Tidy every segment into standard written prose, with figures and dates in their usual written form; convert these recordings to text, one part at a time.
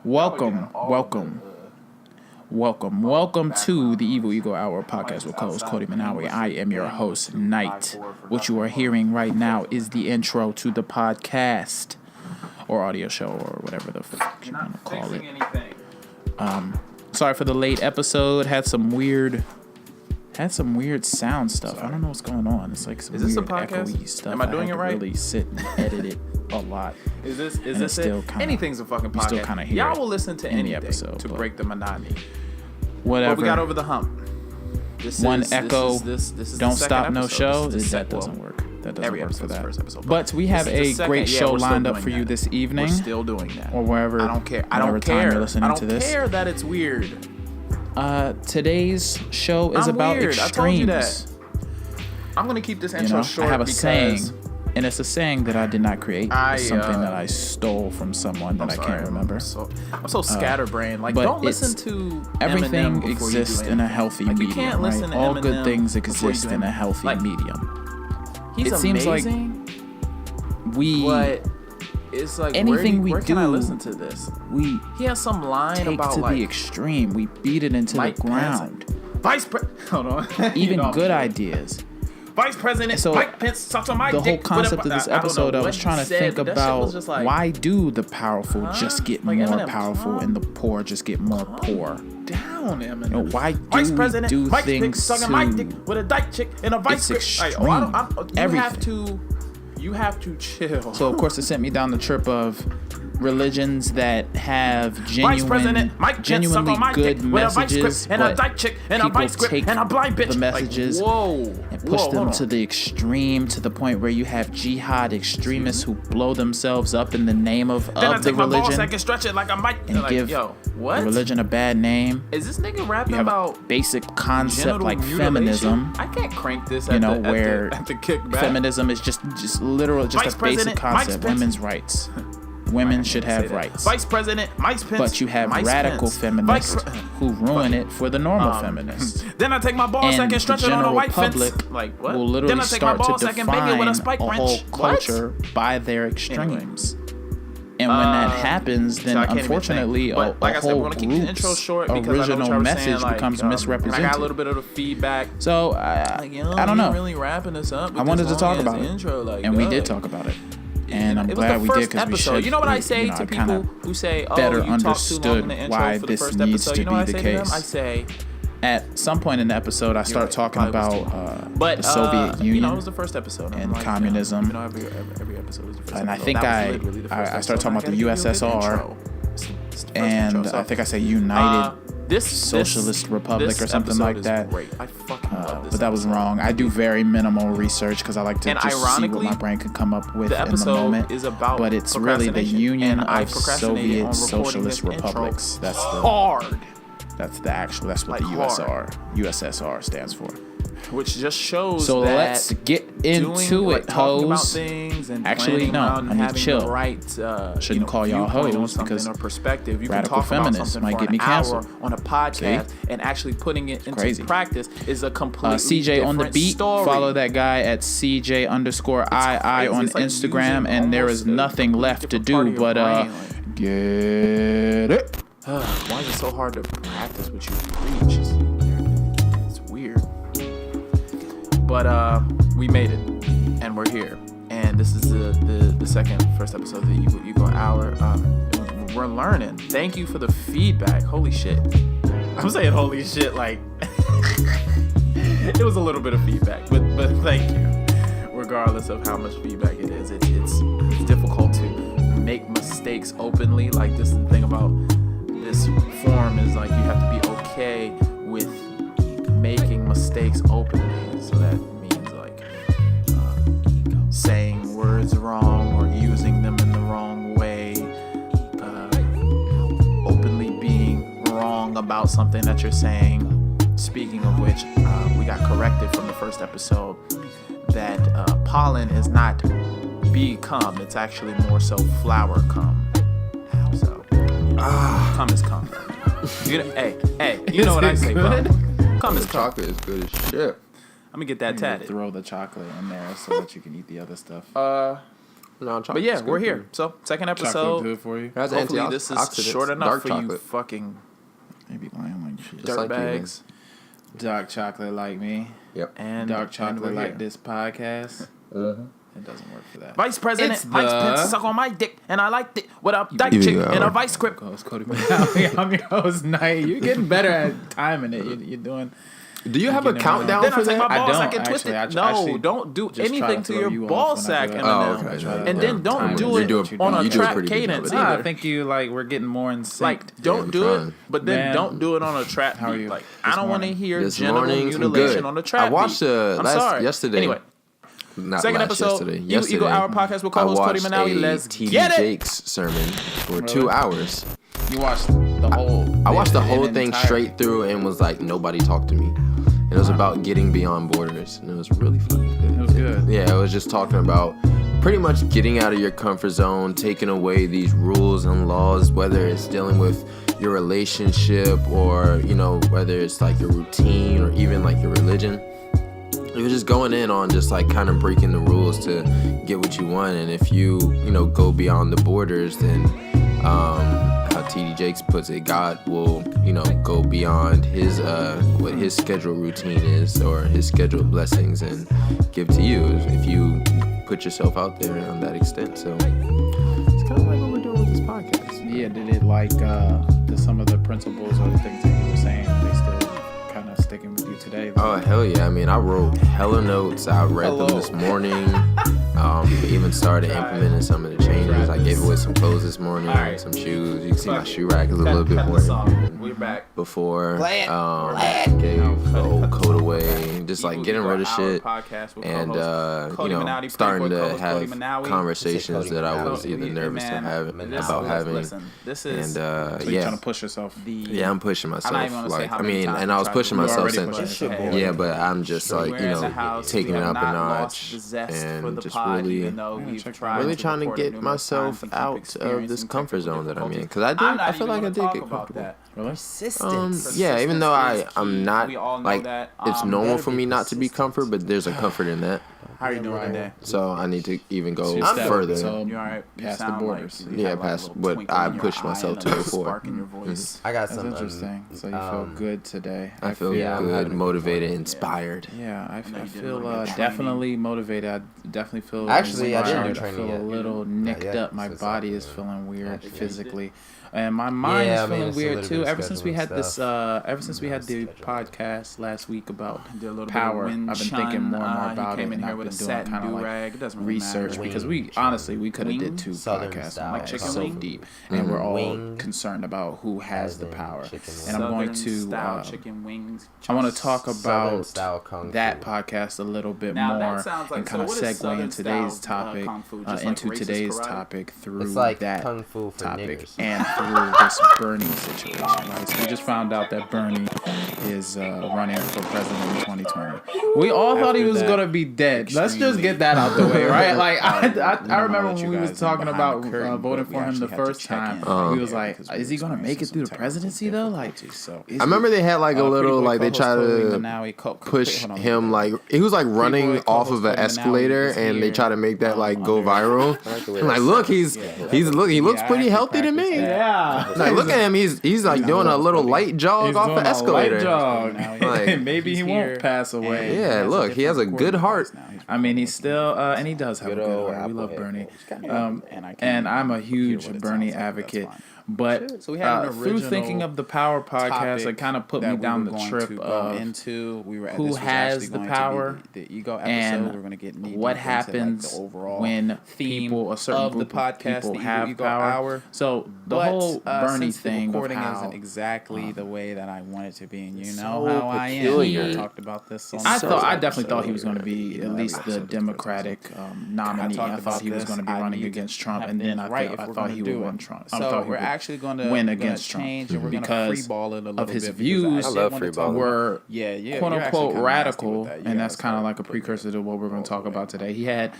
Welcome to the Evil Ego Hour podcast with co-host Cody Manawi. I am your host, Knight. What you are hearing right now is the intro to the podcast or audio show or whatever the fuck you want to call it. Sorry for the late episode. Had some weird sound stuff. I don't know what's going on. It's like some weird echoey stuff. Am I doing it right? Really sit and edit it a lot. Is this it? Anything's a fucking podcast. Still kind of hear Y'all will listen to anything episode, to break the monotony. Whatever. But we got over the hump. This echo. This Don't the stop, no show. That doesn't work. That doesn't every work for that. First episode. But we have a great show lined up for you this evening. We're still doing that. Or wherever. I don't care. You're listening to this. I don't care that it's weird. Today's show is about weird. extremes. I told you that. I'm gonna keep this intro short. I have a because saying, and it's a saying that I did not create. It's something that I stole from someone that I can't remember. I'm so scatterbrained. Like, don't listen to everything Eminem exists in a healthy medium. You can't listen to All Eminem good things exist in a healthy medium. He's amazing. Seems like but it's like anything where do, can I listen to this? He has some line take about to like the extreme. We beat it into the ground. Hold on. Even good ideas. Vice President Mike Pence sucks on my dick. The whole concept of this episode, I was trying to think about why do the powerful just get more powerful and the poor just get more poor? Down, Eminem. Why do Vice President we do Mike things Pence sucking my dick with a dyke chick and a vice grip? You have to chill. So of course it sent me down the trip of religions that have genuinely good messages, but people take the messages and push them to the extreme, to the point where you have jihad extremists who blow themselves up in the name of the religion and give religion a bad name. Is this nigga rapping you have about a basic concept like feminism? I can't crank this at the kickback. Feminism is just literal, just a basic concept. Women's rights. Women should have rights. Vice President Mike Pence. But you have radical feminists who ruin it for the normal feminists. Then I take my ball sack and stretch it on a white fence. Like what? Will literally start to define a whole culture by their extremes. And when that happens, then unfortunately a whole group's original message becomes misrepresented. I got a little bit of the feedback. So I don't know. Really wrapping this up. I wanted to talk about it, and we did talk about it. And I'm glad we did, because we should. You know what I say to people who say, "Oh, better you talked too long in the intro why for the this first needs episode." to You know what be the I say to them? case. I say, at some point in the episode, I start talking about the Soviet Union. It was the first episode. And communism. Every episode was the first and episode. I think I started talking about the USSR, and I think I said United Socialist Republic or something like that. I fucking love this. But that was wrong. I do very minimal research because I like to just see what my brain can come up with in the moment. But it's really the Union of Soviet Socialist Republics. That's what the USSR stands for. Which just shows so that let's get into it, hoes. Actually, no, I need to chill. Shouldn't call y'all hoes because perspective. You radical can talk feminists might get me canceled on a podcast. And actually putting it into practice is a completely CJ on the beat. Story. Follow that guy at CJ_II on Instagram, and there is nothing left to do but get it. Why is it so hard to practice what you preach? It's weird. But we made it, and we're here, and this is the first episode of the Ego Hour. We're learning. Thank you for the feedback. Holy shit! I'm saying holy shit like it was a little bit of feedback, but thank you. Regardless of how much feedback it is, it's difficult to make mistakes openly. Like, this is the thing about this form is like you have to be okay with making mistakes openly. So that means like saying words wrong or using them in the wrong way, openly being wrong about something that you're saying. Speaking of which, we got corrected from the first episode that pollen is not bee cum, it's actually more so flower cum. So cum is cum. You know what I say, bud. Cum is cum. Chocolate is good as shit. I'm gonna get that tatted. Throw the chocolate in there so that you can eat the other stuff. No, but yeah, we're here. So second episode. Chocolate good for you. Hopefully this is short enough for chocolate. you fucking Maybe lying like shit. dirtbags. Dark chocolate like me. Yep. And dark chocolate and like here. this podcast. Mm-hmm. It doesn't work for that. Vice President It's Mike the- Pence suck on my dick, and I liked it with a dyke Here we chick go. and a vice grip. Host Cody Manali. I'm your host, Knight. You're getting better at timing it. You're doing. Do you have a Getting countdown Then I for take my that? ball I sack don't, and twist it. actually. No, don't do just try anything to to throw your you ball off when I sack, do it. Eminem. Oh, okay. And then don't Timing. do You're it doing- on a you do a trap pretty good cadence job. Nah, either. I think you like we're getting more in sync. Like, don't I'm do trying. it, but then Man, don't do it on a trap how are beat. you Like, this I don't want to morning? hear This genital morning, I'm mutilation good. on the trap I watched beat. I'm sorry. yesterday. Anyway, Not second last episode, yesterday. Eagle Hour podcast with co-host Cody Manali. Let's TD get it. Jakes sermon for 2 hours. You watched the whole. I watched the whole in thing entirety. straight through and was like, nobody talked to me. And it was about getting beyond borders, and it was really fucking good. It was good. Yeah, it was just talking about pretty much getting out of your comfort zone, taking away these rules and laws, whether it's dealing with your relationship or, you know, whether it's like your routine or even like your religion. It was just going in on just like kind of breaking the rules to get what you want. And if you know, go beyond the borders, then how TD Jakes puts it, God will, you know, go beyond his what his scheduled routine is or his scheduled blessings and give to you if you put yourself out there on that extent. So it's kind of like what we're doing with this podcast. Yeah, did it like some of the principles or the things that you were saying, they still kind of sticking with you today? Oh, hell yeah. I mean, I wrote hella notes. I read them this morning. Even started implementing some of the changes. I gave away some clothes this morning, some shoes. You can see my shoe rack is a little bit more We're back. before. Gave the old coat away. Just like getting rid of shit. And, you know, starting to have conversations that I was either nervous to have about having. And, So you're yeah. trying to push yourself. Yeah, I'm pushing myself. Like, I mean, times and I was I pushing tried to myself already since. pushing yourself. Yeah, but I'm just like, you know, taking it up a notch and just really trying to get myself out of this comfort zone that I'm in. Because I feel like I did get comfortable. Really? Yeah, even though I'm not, like, it's normal for me not to be comfort, but there's a comfort in that. How are you doing today? So I need to even go So you further. so You alright? past the borders. Yeah, past what I pushed myself to before. In your voice. I got That's some interesting. So you feel good today. I feel good, motivated, inspired. Yeah, I you didn't feel really get definitely motivated. I definitely feel. Actually, I didn't do I training feel yet. a little nicked yet, up. My so it's body not is good. feeling weird Not yet. physically, and my mind Yeah, is I mean, feeling it's a weird little too. bit of Ever since we had scheduling this, stuff. ever since we had the schedule. podcast last week about Did a little power, bit of wind I've been thinking more and more he about came it, in and here I've with been a doing satin kind of like do-rag. It doesn't really research matter. because we honestly we could have did Wing? 2 Southern podcasts style. like Chicken so wing? deep, and we're all Wing. concerned about who has As the in power. chicken wing. And I'm going to Style chicken wings. I want to talk Southern about style kung that fu. podcast a little bit Now, that more sounds like- and so kind of what is segue Southern in today's style, topic, kung fu? Just like into racist today's karate? topic through It's like that kung fu for topic niggers. and through this Bernie situation. Right? So we just found out that Bernie is running for president in 2020. We all thought he was that, gonna be dead. Let's just get that out the way, right? Like I remember let you when we was guys talking behind about the curtain, voting but for we him the actually had to first check time. in He was like, because we "Is he gonna make it through the presidency though?" Like, I remember they had like a little, like they tried to push him, like he was like running off of an escalator, and they try to make that like go viral. I'm like, look, he looks pretty healthy to me. Yeah. Like, look at him, he's like doing a little light jog off an escalator. Like, maybe he won't pass away. Yeah, look, he has a good heart. I mean, he's still, and he does have a good heart. We love Bernie. And I'm a huge Bernie advocate. But So we had an through original thinking of the Power podcast, it topic kind of put that me we down were the going trip to go of into. We were who this was has actually the going to be power the ego episode. and We're going to get knee what deep into, like, happens the overall when theme people, a certain of the group of podcast, people the have Ego power. Hour. So the But, whole Bernie since thing the of recording how isn't exactly the way that I want it to be, and you know so how I am. peculiar. We talked about this. On I the thought I first definitely thought he episode. was going to be at least the Democratic nominee. I thought he was going to be running against Trump, and then I thought he would win Trump. I So thought he we're would actually going to win against Trump change, and we're going to because freeball it a little of his bit views I love free balling. were yeah, quote you're actually unquote kinda radical, nasty with that. You and that's guys kind of are like a putting precursor to what we're going to talk away. about today. He had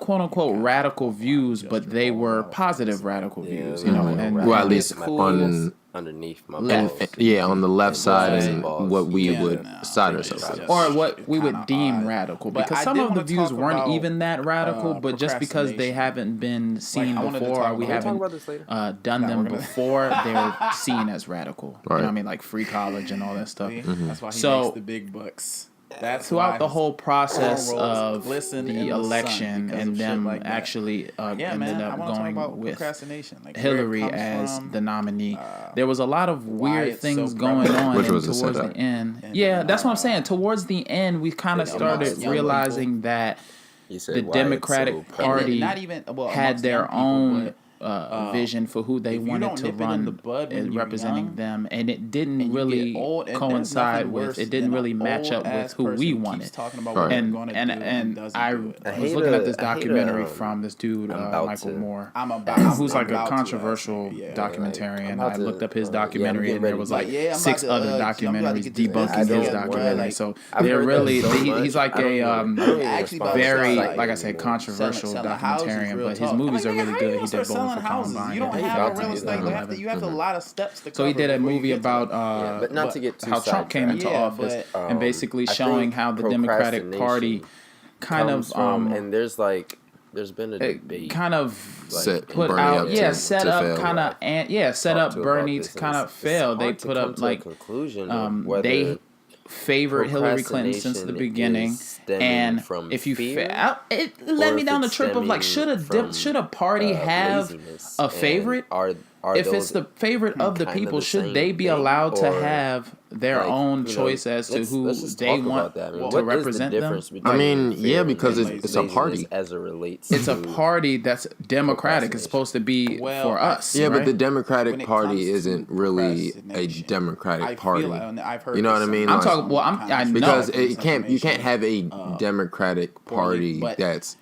quote unquote radical views, but they were positive radical views, you know, and Well, at least Cool. on underneath my left. balls. Yeah, on the left side and balls. what we would side ourselves with. Or what we would deem radical. Because some of the views weren't even that radical, but just because they haven't been seen before, or we haven't done them before, they're seen as radical. Right. You know what I mean? Like free college and all that stuff. That's why he makes the big bucks. That's throughout the whole process of the election and them actually ended up going with Hillary as the nominee. There was a lot of weird things going on towards the end. Yeah, that's what I'm saying. Towards the end, we kind of started realizing that the Democratic Party had their own vision for who they wanted to run and representing them, and it didn't really coincide with, it didn't really match up with who we wanted. And I was looking at this documentary from this dude, Michael Moore, who's like a controversial documentarian. I looked up his documentary, and there was like 6 other documentaries debunking his documentary. So they're really, he's like a very, like I said, controversial documentarian, but his movies are really good. He did both. Houses. You don't have a real estate. You have a lot of steps to cover. So he did a movie about but not to get too how Trump came into office and basically showing how the Democratic Party kind of and there's been a debate kind of put out set up Bernie to kind of fail. They put up like they favored Hillary Clinton since the beginning, and if you it led me down the trip of like, should a party have a favorite? If it's the favorite of the people, should they be allowed to have their own choice as to who they want to represent them? I mean, yeah, because it's a party. As it relates, it's a party that's democratic. It's supposed to be for us. Yeah, but the Democratic Party isn't really a Democratic Party. You know what I mean? I'm talking. Well, I know because you can't have a Democratic Party that's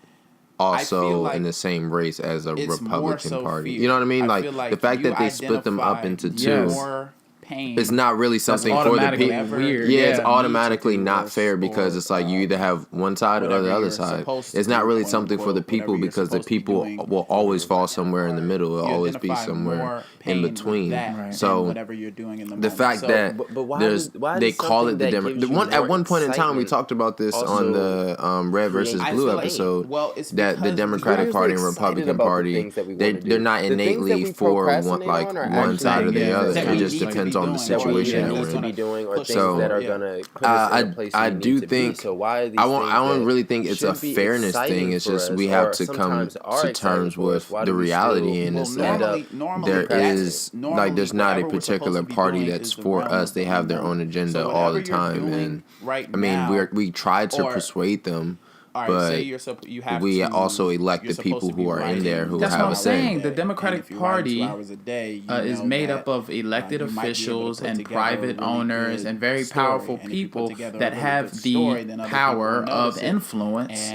also in the same race as a Republican Party. You know what I mean? Like the fact that they split them up into two. It's not really something for the people. Yeah, it's automatically not fair because it's like you either have one side or the other side. It's not really something for the people because the people will always fall somewhere in the middle. It'll always be somewhere in between. So the fact that they call it the Democratic. At one point in time, we talked about this on the Red versus Blue episode. That the Democratic Party and Republican Party, they're not innately for one side or the other. It just depends on the situation that we're in. So I do think I don't really think it's a fairness thing. It's just we have to come to terms with the reality, and it's that there's not a particular party that's for us. They have their own agenda all the time, and I mean we try to persuade them. But we also elect the people who are in there who have a say. That's what I'm saying. The Democratic Party is made up of elected officials and private owners and very powerful people that have the power of influence.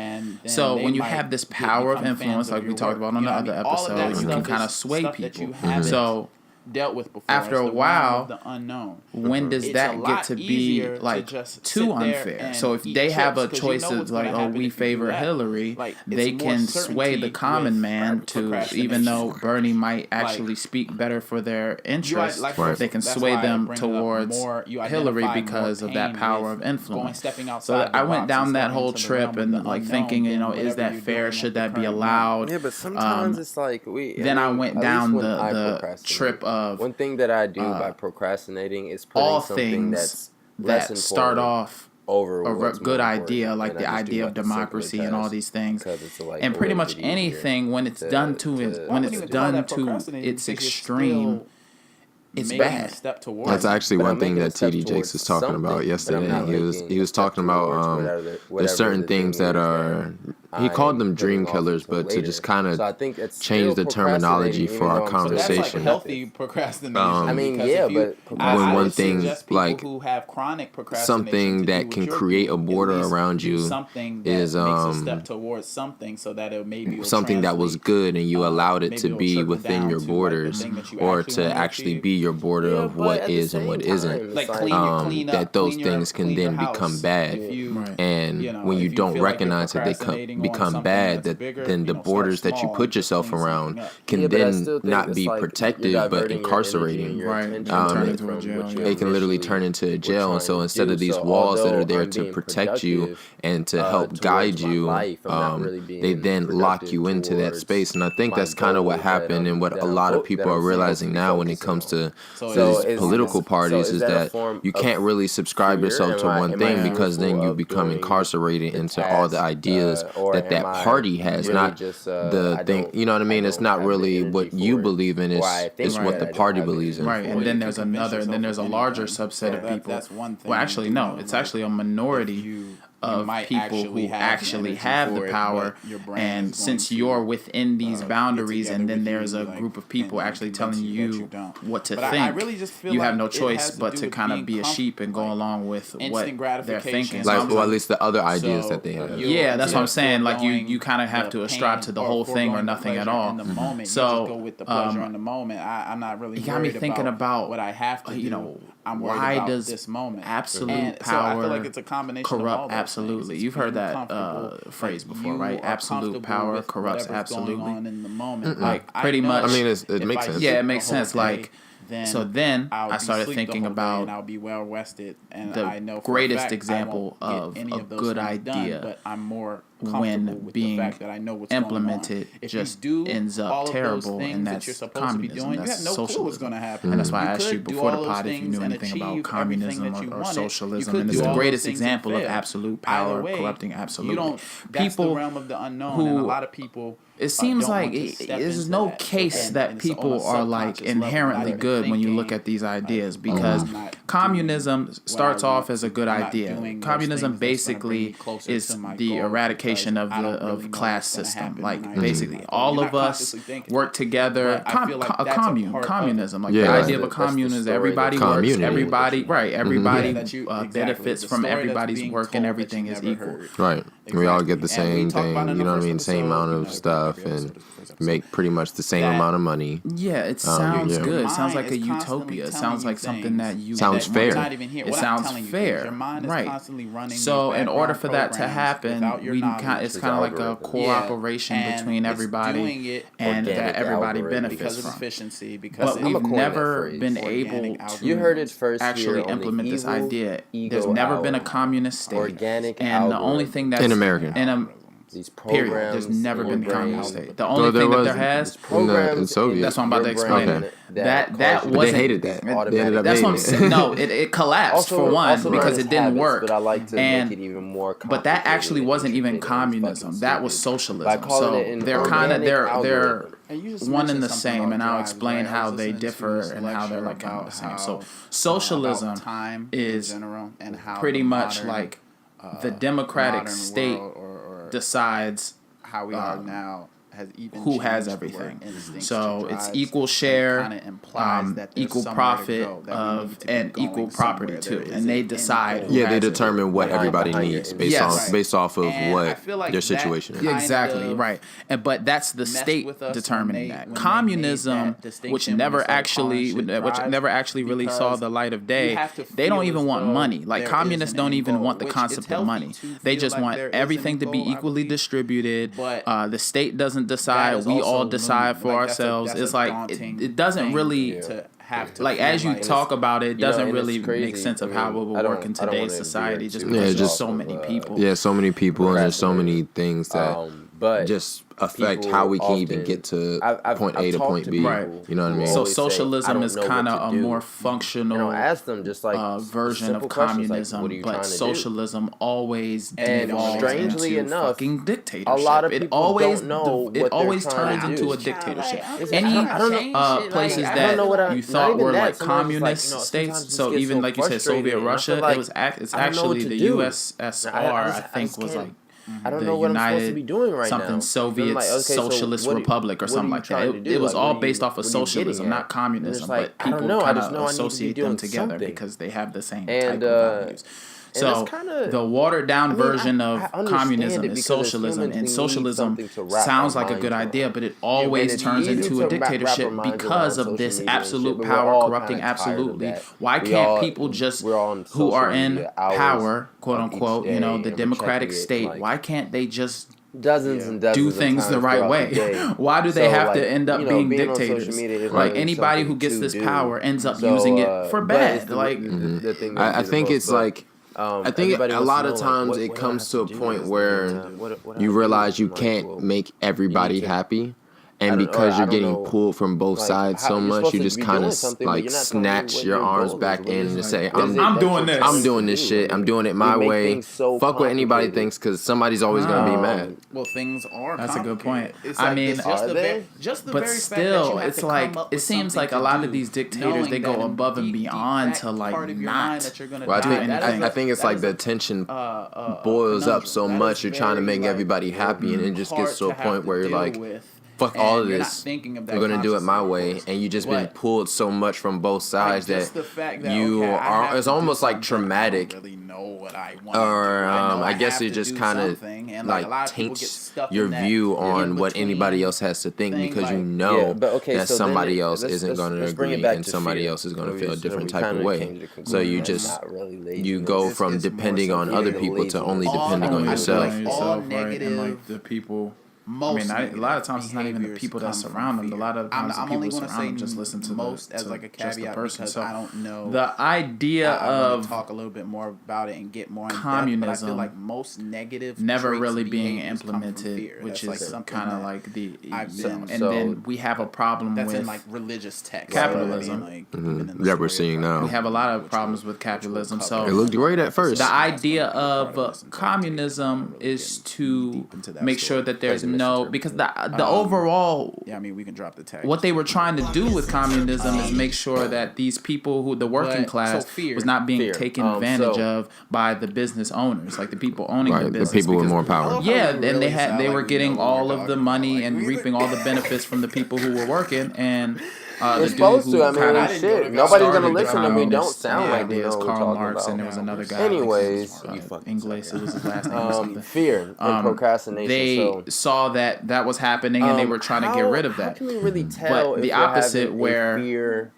So when you have this power of influence, like we talked about on the other episode, you can kind of sway people. So dealt with before. After a while, the unknown. When does that get to be like too unfair? So if they have a choice of like, oh, we favor Hillary, they can sway the common man to, even though Bernie might actually speak better for their interests, they can sway them towards Hillary because of that power of influence. So I went down that whole trip and like thinking, is that fair? Should that be allowed? Yeah, but sometimes it's like then I went down the trip of one thing that I do by procrastinating is putting all something things that start off over a good idea, like the idea of democracy and all these things, and pretty much anything when it's done to its extreme. It's bad. That's actually one thing that TD Jakes was talking about yesterday. He was talking about there's certain things that are, he called them dream killers, but to just kind of change the terminology for our conversation. That's like healthy procrastination. But when one thing like something that can create a border around you is something that was good and you allowed it to be within your borders, or to actually be your border of what is and what isn't, that those things can then become bad, and when you don't recognize it, become bad, then the borders that you put yourself around can then not be protective but incarcerating. Right. It can literally turn into a jail. And so instead of these walls that are there to protect you and to help guide you, they then lock you into that space. And I think that's kind of what happened, and what a lot of people are realizing now when it comes to these political parties is that you can't really subscribe yourself to one thing, because then you become incarcerated into all the ideas that party has, not the thing. You know what I mean? It's not really what you believe in, it's what the party believes in. Right, and then there's there's a larger subset of people. Well, actually, no, it's actually a minority of people who actually have the power, and since you're within these boundaries, and then there's a group of people actually telling you what to think, you have no choice but to kind of be a sheep and go along with what they're thinking. Like, well, at least the other ideas that they have. Yeah, that's what I'm saying. Like, you kind of have to ascribe to the whole thing or nothing at all. So, I'm not really. You got me thinking about what I have to do. I'm worried why about does this moment. Absolute power so I feel like it's a combination corrupt of all those absolutely. things. You've heard that phrase before, right? Absolute power corrupts absolutely. In the moment. Like, pretty much. I mean, it makes sense. Yeah, it makes sense. Like, so then I started thinking about I'll be well rested, and the I know greatest example of a good idea but I'm more when being implemented just ends up terrible, and that's communism. That's socialism. And that's why I asked you before the pod if you knew anything about communism or socialism. And it's the greatest example of absolute power corrupting absolutely. People who, a lot of people, it seems like there's no case that people are like inherently good when you look at these ideas, because communism starts off as a good idea. Communism basically is the eradication of class system. Like, basically all of us work together. Communism. Like, the idea of a commune is everybody works, everybody benefits from everybody's work, and everything is equal. Right. We all get the same thing, you know what I mean? Same amount of stuff, and make pretty much the same amount of money. Yeah, it sounds good. It sounds like a utopia. It sounds like something that you... Sounds fair. It sounds fair. Right. So in order for that to happen, it's kind of like a cooperation between everybody, and that everybody benefits from. But we've never been able to actually implement this idea. There's never been a communist state, and the only thing that's... In America. These programs, period. There's never been a communist state. The only thing that there has in Soviet. That's what I'm about to explain. Okay. That wasn't. They hated that. They ended up that's what I'm hating saying. No, it collapsed for one because it didn't work. But I like to make it even more. But that actually wasn't even communism. That was socialism. So they're kind of they're one and the same, and I'll explain how they differ and how they're like kind of the same. So socialism is pretty much like the democratic state decides how we are now who has everything. So it's equal share, equal profit and equal property too, and they decide. Yeah, they determine what everybody needs based off of what their situation is. Exactly right, but that's the state determining that. Communism, which never actually really saw the light of day, they don't even want money. Like, communists don't even want the concept of money. They just want everything to be equally distributed. The state doesn't decide, we all decide for ourselves. It's like it doesn't really like, as you talk about it, doesn't really make sense of how it will work in today's society, just because there's so many people. Yeah, so many people, and there's so many things that just affect how we can even get to point A to point B. Right. You know what I mean? So socialism is kind of a more functional version of communism, but socialism always devolves into fucking dictatorship. A lot of it people always don't know it always turns into a dictatorship. Any places that you thought were like communist states, so even like you said, Soviet Russia, it's actually the USSR, I think, was like I don't know what I'm supposed to be doing right something now. Soviet Socialist Republic or something like that. It was all based off of socialism, not communism, but people kind of associate them together because they have the same type of values. So the watered down version of communism is socialism, and socialism sounds like a good idea, but it always turns into a dictatorship because of this absolute power corrupting absolutely. Why can't people just who are in power, quote unquote, the democratic state, why can't they just dozens and dozens do of things times the right throughout way. the day. Why do they So, have like, to end up you know, being being on social dictators? media is Like really anybody who something gets to this do. power ends up So, using it for but it's bad. the- Like the thing that I you did think the it's most, like I think everybody a wants lot to of know, times like, it what do I comes have to a do point this where the whole time? What you do I realize do? you I'm like, can't well, make everybody to- happy. I And don't- because I you're don't getting know, pulled from both like, sides how so you're much, supposed you to just be kind doing of something, but like you're not telling me snatch what your your arms goal is. back What in is- and say, what is it I'm that doing you're this. trying I'm to doing this do? shit. I I'm mean, doing it we my make way. things so Fuck what anybody complicated. thinks, because somebody's always gonna be mad. Well, things are. That's a good point. It's I like, mean, it's just Are the they? very, just the but very fact that you still, have it's to like come up it with seems something like a to lot do, of these dictators knowing they that go in above and deep beyond back to like part of your mind not. that you're gonna Well, die. I think it's like the attention boils up so much. You're trying to make everybody happy, and it just gets to a point where you're like, fuck all of this. We're gonna do it my way, and you just been pulled so much from both sides that you are. It's almost like traumatic. Or I guess it just kind of like taints your view on what anybody else has to think, because you know that somebody else isn't going to agree and somebody else is going to feel a different type of way. So you just you go from depending on other people to only depending on yourself. all Right? negative. And like the people. Most a lot of times it's not even the people that surround them. A lot of times the people who surround them just listen to most as like a just the caveat person. because So I don't know. the idea I of talk a little bit more about it and get more in communism depth, but I feel like most negative never traits, really being behaviors come from implemented, fear. which That's is like kind of something like the I've been- and then we have a problem that's with in like religious texts. capitalism. Like, even in the That we're story seeing of now. we Christ, have a lot of which problems we'll- with capitalism. which So we'll It looked great at first. the idea of communism is to make sure that there's no, because the overall, Yeah, I mean we can drop the tag. what they were trying to do with communism is make sure that these people who the working But- class so fear. was not being Fear. taken advantage So- of by the business owners, like the people owning the Right, the business. people with because- more power. Yeah, we and really they sound were like we getting know what all we're of the talking money about. and Like, reaping all the benefits from the people who were working, and We're the supposed dude who to. I mean, kinda didn't go to shit. God. Nobody's gonna started listen to me. Don't communist sound like we know ideas, what we're Karl talking Marx, about. and there was another guy. Anyways, like, you fucking English, suck. it was his last name or something. Fear and procrastination. They so, saw that was happening, and they were trying to get rid of How that. can we really tell But if the you're opposite, having where a fear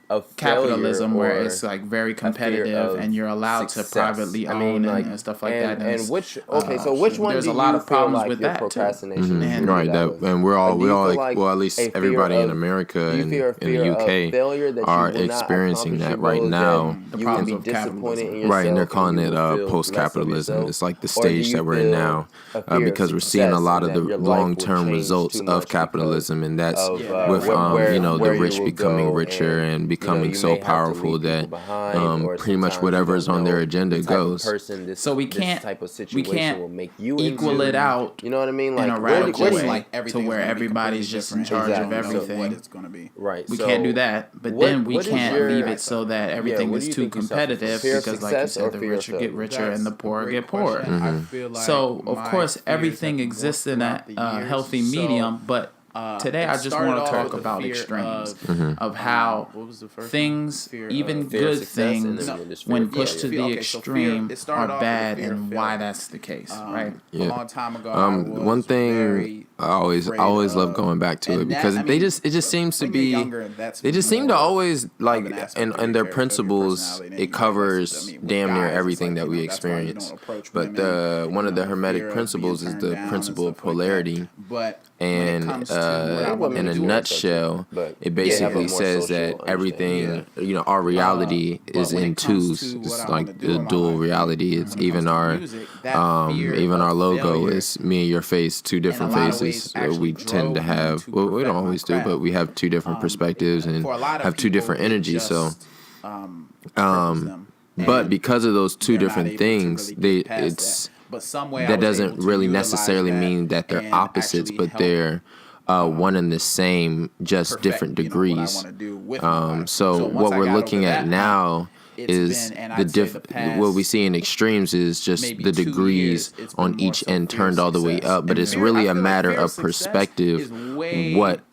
of capitalism, failure where or it's like very a fear competitive, of and you're allowed success? to privately I own mean, like, and stuff like that. And which so which one there's do a lot you of problems feel like with your that too. procrastination is And- Right, rooted out of? and we're all Like, do you feel like, well, at least a fear everybody in of- America do you and fear a in the fear UK of failure that you are will not experiencing accomplish that your right goals, now. that you problems will of be disappointed capitalism. in yourself, Right, and they're and calling you it will feel less of post-capitalism. yourself? It's like the Or do stage you that we're in feel now, a fear of because we're seeing a success lot and of the that your life will long-term change results too much of capitalism, and that's of, with where the you rich will becoming go, richer and becoming you so may have to powerful leave that people behind, or pretty much sometimes whatever you is don't on their know agenda the type of goes. person this, So we this can't type of situation will make you equal into. it out You know what I mean? in Like a where radical do way you- to where everybody's just in charge of everything. What it's gonna be. Right. We so can't do that, but what- then we what is can't your- leave it so that everything what is do you too think you suffer from? competitive, Fear of because like you success or said, the fear of richer get failure? richer and the That's poor a great get poorer. question. I feel like So of my course fears everything have exists morphed in throughout a the years. healthy So, medium, but today I it just started want to off talk with the about fear extremes of, of how what was the first things, one? Fear even of- Fear of good success and things, then there's fear when of pushed to failure. the Okay, so fear- extreme, it started are off with the bad, fear of and failure. why that's the case, right? A long time ago, One thing I always love going back to it, because it just seems to be they just seem to always like in their principles it covers damn near everything that we experience. But one of the Hermetic principles is the principle of polarity. And in a nutshell, it basically says that everything, our reality is in twos. It's like the dual reality. It's even our logo is me and your face, two different faces. We tend to have, well, we don't always do, but we have two different perspectives and have two different energies. So, but because of those two different things, that doesn't really necessarily mean that they're opposites, but they're one and the same, just different degrees. So what we're looking at now is what we see in extremes is just the degrees on each end turned all the way up, but it's really a matter of perspective what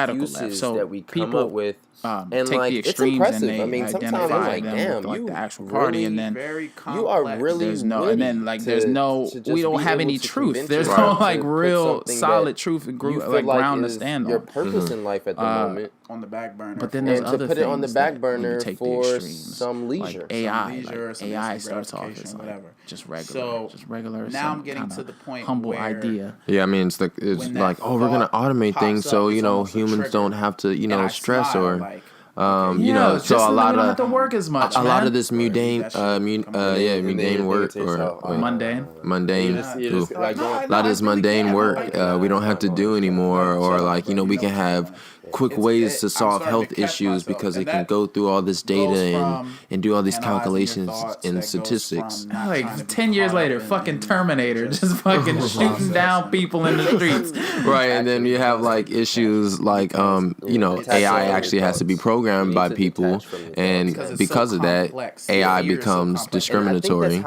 radical left. excuses So that we come people up with, and take like the it's extremes impressive. and they I mean, sometimes I'm identify like, them damn, with like you the actual party, really, and then Very complex. you are really there's no, witty and then like to there's no, just we don't be have able any to truth. convince There's yourself no like to put real something solid that truth and you like feel ground to is stand your on. purpose in life at the moment. on the back burner. But then there's And to other put it on the things back that burner when you take the for extremes, some leisure. like AI, leisure, like some AI instant starts off as gratification, like whatever. just regular, So, just regular. now I'm some getting kinda to the point humble where idea. Yeah, I mean, it's when that like, oh, we're gonna thought automate pops things up, so it's you know almost a humans trigger. don't have to And I stress smile, or like, You know, so a lot we don't of have to work as much. a lot man. of this mundane work or mundane. Ooh. A lot of this mundane work we don't have to do anymore, or like, you know, we can have quick ways to solve health issues because it can go through all this data and do all these calculations and statistics. Like 10 years later, fucking Terminator just fucking shooting down people in the streets. Right, and then you have like issues like you know, AI actually has to be programmed by people, and because of that, AI becomes discriminatory,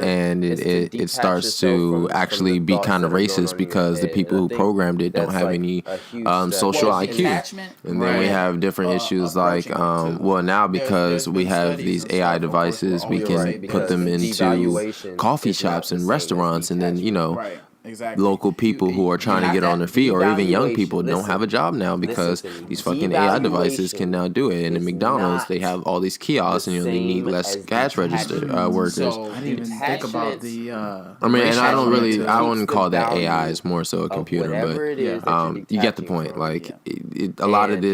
and it starts to actually be kind of racist because the people who programmed it don't have any social IQ. And then we have different issues like well, now because we have these AI devices, we can put them into coffee shops and restaurants, and then, you know, local people who are trying to get on their feet, or even young people, don't have a job now because these fucking AI devices can now do it. And in McDonald's, they have all these kiosks, and, you know, they need less cash register workers. I didn't even think about the. I mean, and I wouldn't call that AI. It's more so a computer, but you get the point. Like, a lot of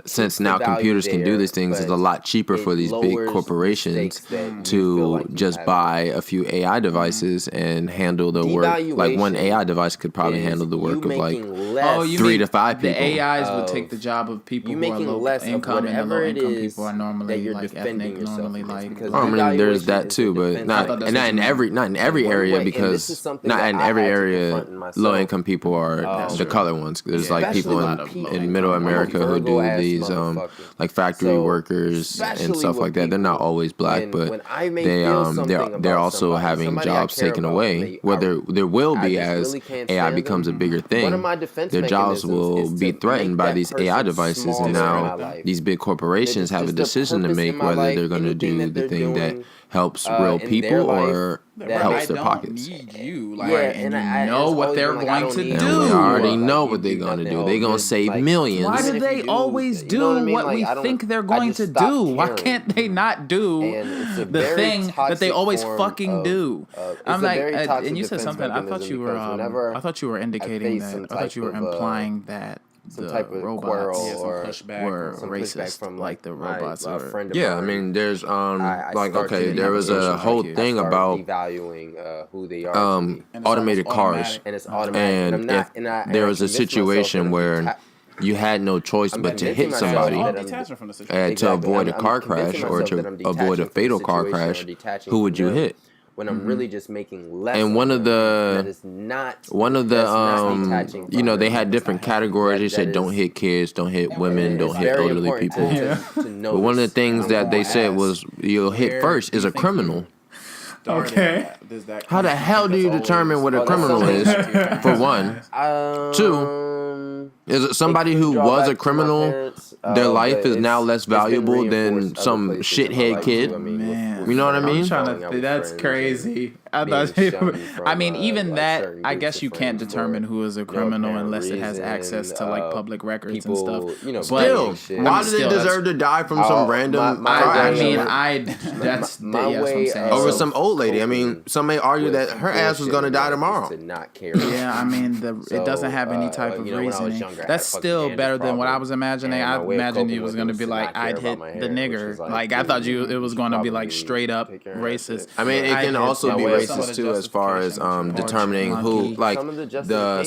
since now computers can do these things, it's a lot cheaper for these big corporations to just buy a few AI devices and handle the work. Like, one AI device could probably handle the work of like 3 to 5 people. The AIs would take the job of people who are low income, and the low income people are normally like ethnic, normally like. I mean, there's that too, but not in every area, because not in every area low income people are the colored ones. There's like people in middle America who do these like factory workers and stuff like that. They're not always black, but they're also having jobs taken away. Where there will be, as AI becomes a bigger thing, their jobs will be threatened by these AI devices, and now these big corporations have a decision to make whether they're going to do the thing that helps real people or helps their pockets. Need you, like, and you know what they're going to do. And we already know what they're going to do. They're going to save millions. Why do they always do what we think they're going to do? Why can't they not do the thing that they always fucking do? I'm like, and you said something. I thought you were indicating that. I thought you were implying that the type of robots were racist, like the robots are. Yeah, I mean, there's like, okay, there was a whole thing about who they are, automated cars, and if there was a situation where you had no choice but to hit somebody to avoid a car crash or to avoid a fatal car crash, who would you hit? When I'm really just making less. And one of the you know, they had different categories. They said don't hit kids, don't hit women, don't hit elderly people. But one of the things that they said was you'll hit first is a criminal. Okay. How the hell do you determine what a criminal is? For one. 2, is it somebody who was a criminal? Their life is now less valuable than some shithead kid. Man, you know what I mean? That's crazy. I mean, even that, I guess you can't determine who is a criminal unless it has access to like public records and stuff. Still, why did they deserve to die from some random? That's what I'm saying. Over some old lady. I mean, some may argue that her ass was gonna die tomorrow. Yeah, I mean, it doesn't have any type of reasoning. That's still better than what I was imagining. I imagined it was gonna be like I'd hit the nigger. Like I thought it was gonna be like straight up racist. I mean, it can also be racist too, as far as determining who, like the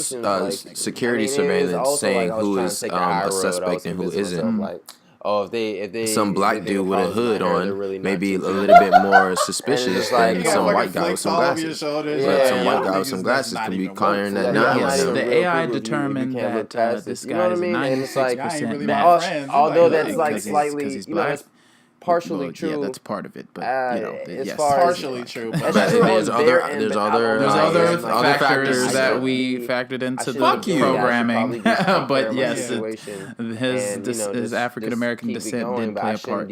security surveillance saying who is a suspect and who isn't. If some black dude with a hood on may be a little bit more suspicious than some white guy with some glasses. But some white guy with some glasses could be carrying that 9 on him. The AI determined that this guy is 96% match. Although that's like slightly, that's partially true. Yeah, that's part of it, but it's partially true. But there's other factors that we factored into the programming. But yes, his African American descent did play a part.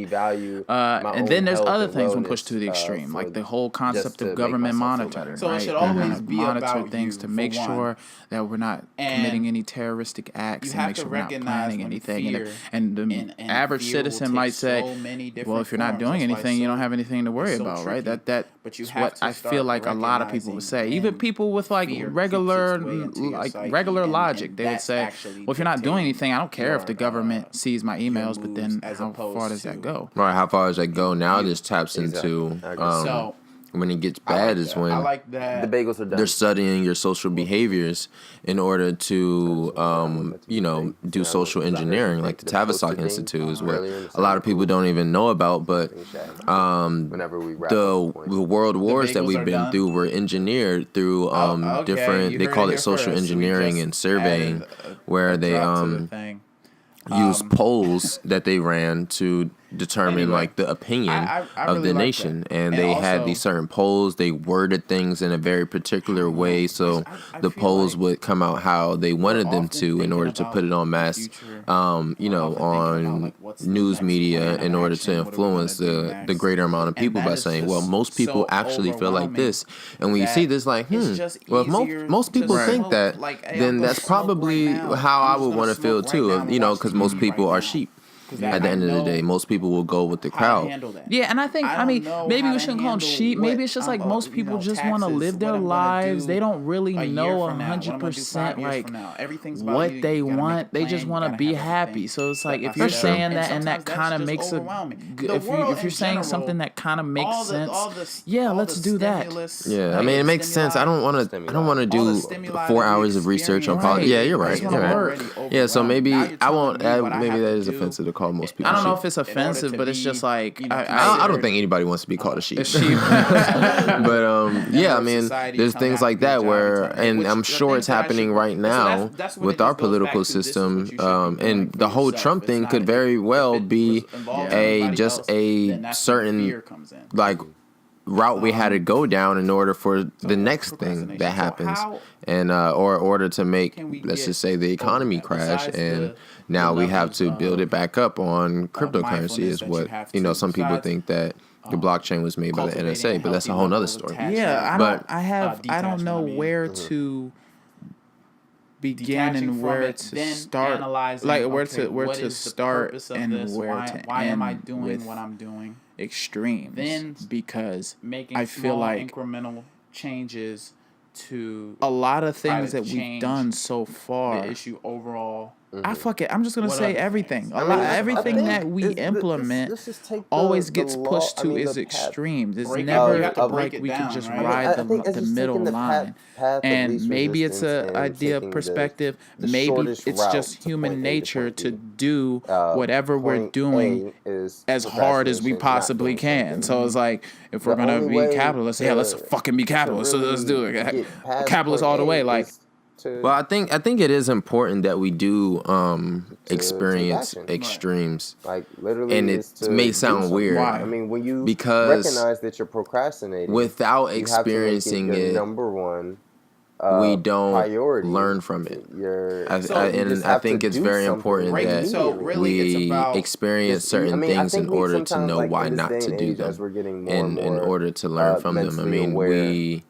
And then there's other things when pushed to the extreme, like the whole concept of government monitoring. So it should always be monitor things to make sure that we're not committing any terroristic acts and make sure we're not planning anything. And the average citizen might say, well, if you're not doing anything, you don't have anything to worry about, right? That's what I feel like a lot of people would say. Even people with like regular logic, they would say, well, if you're not doing anything, I don't care if the government sees my emails, but then how far does that go? Right, how far does that go? Now this taps into when it gets bad is when the bagels are done. They're studying your social behaviors in order to, do social engineering, like the Tavistock Institute is what a lot of people don't even know about. But the world wars that we've been through were engineered through different. They call it social engineering and surveying, where they use polls that they ran to determine like the opinion I of really the like nation, that. and they had these certain polls. They worded things in a very particular way, so the polls would come out how they wanted them to in order to put it on mass, on news media in order to influence the greater amount of people by saying, well, most people actually feel like this, and when you see this, like, well, if most people think that, then that's probably how I would want to feel too, because most people are sheep. At the end of the day, most people will go with the crowd. Yeah, and I think, maybe we shouldn't call them sheep. Maybe it's just like most people just want to live their lives. They don't really know 100% like what they want. They just want to be happy. So it's like if you're saying that and that kind of makes if you're saying something that kind of makes sense, yeah, let's do that. Yeah, I mean, it makes sense. I don't want to do 4 hours of research on politics. Yeah, you're right. Yeah, so maybe I won't. Maybe that is offensive to call most people. I don't know if it's offensive, but it's just like I don't think anybody wants to be called a sheep. But yeah, I mean, there's things like that where, and I'm sure it's happening right now with our political system, and the whole Trump thing could very well be a certain like route we had to go down in order for the next thing that happens, and or in order to make, let's just say, the economy crash, and now we have to build it back up on cryptocurrency is what, some people think that the blockchain was made by the NSA, but that's a whole nother story. Yeah, I don't know where to begin and where to start, like where to start and where to end. Why am I doing what I'm doing? Extremes, because I feel like incremental changes to a lot of things that we've done so far. The issue overall. I'm just gonna say everything. Everything that we implement always gets pushed to its extremes. It's never like we can just ride the middle line. And maybe it's an idea of perspective. Maybe it's just human nature to do whatever we're doing as hard as we possibly can. So it's like, if we're gonna be capitalists, let's fucking be capitalists. So let's do it. Capitalists all the way. Like. Well, I think it is important that we do experience extremes, like literally, and it may sound weird. I mean, when you recognize that you're procrastinating, without experiencing it, number one, we don't learn from it. I think it's very important that we experience certain things in order to know why not to do them, and in order to learn from them. I mean,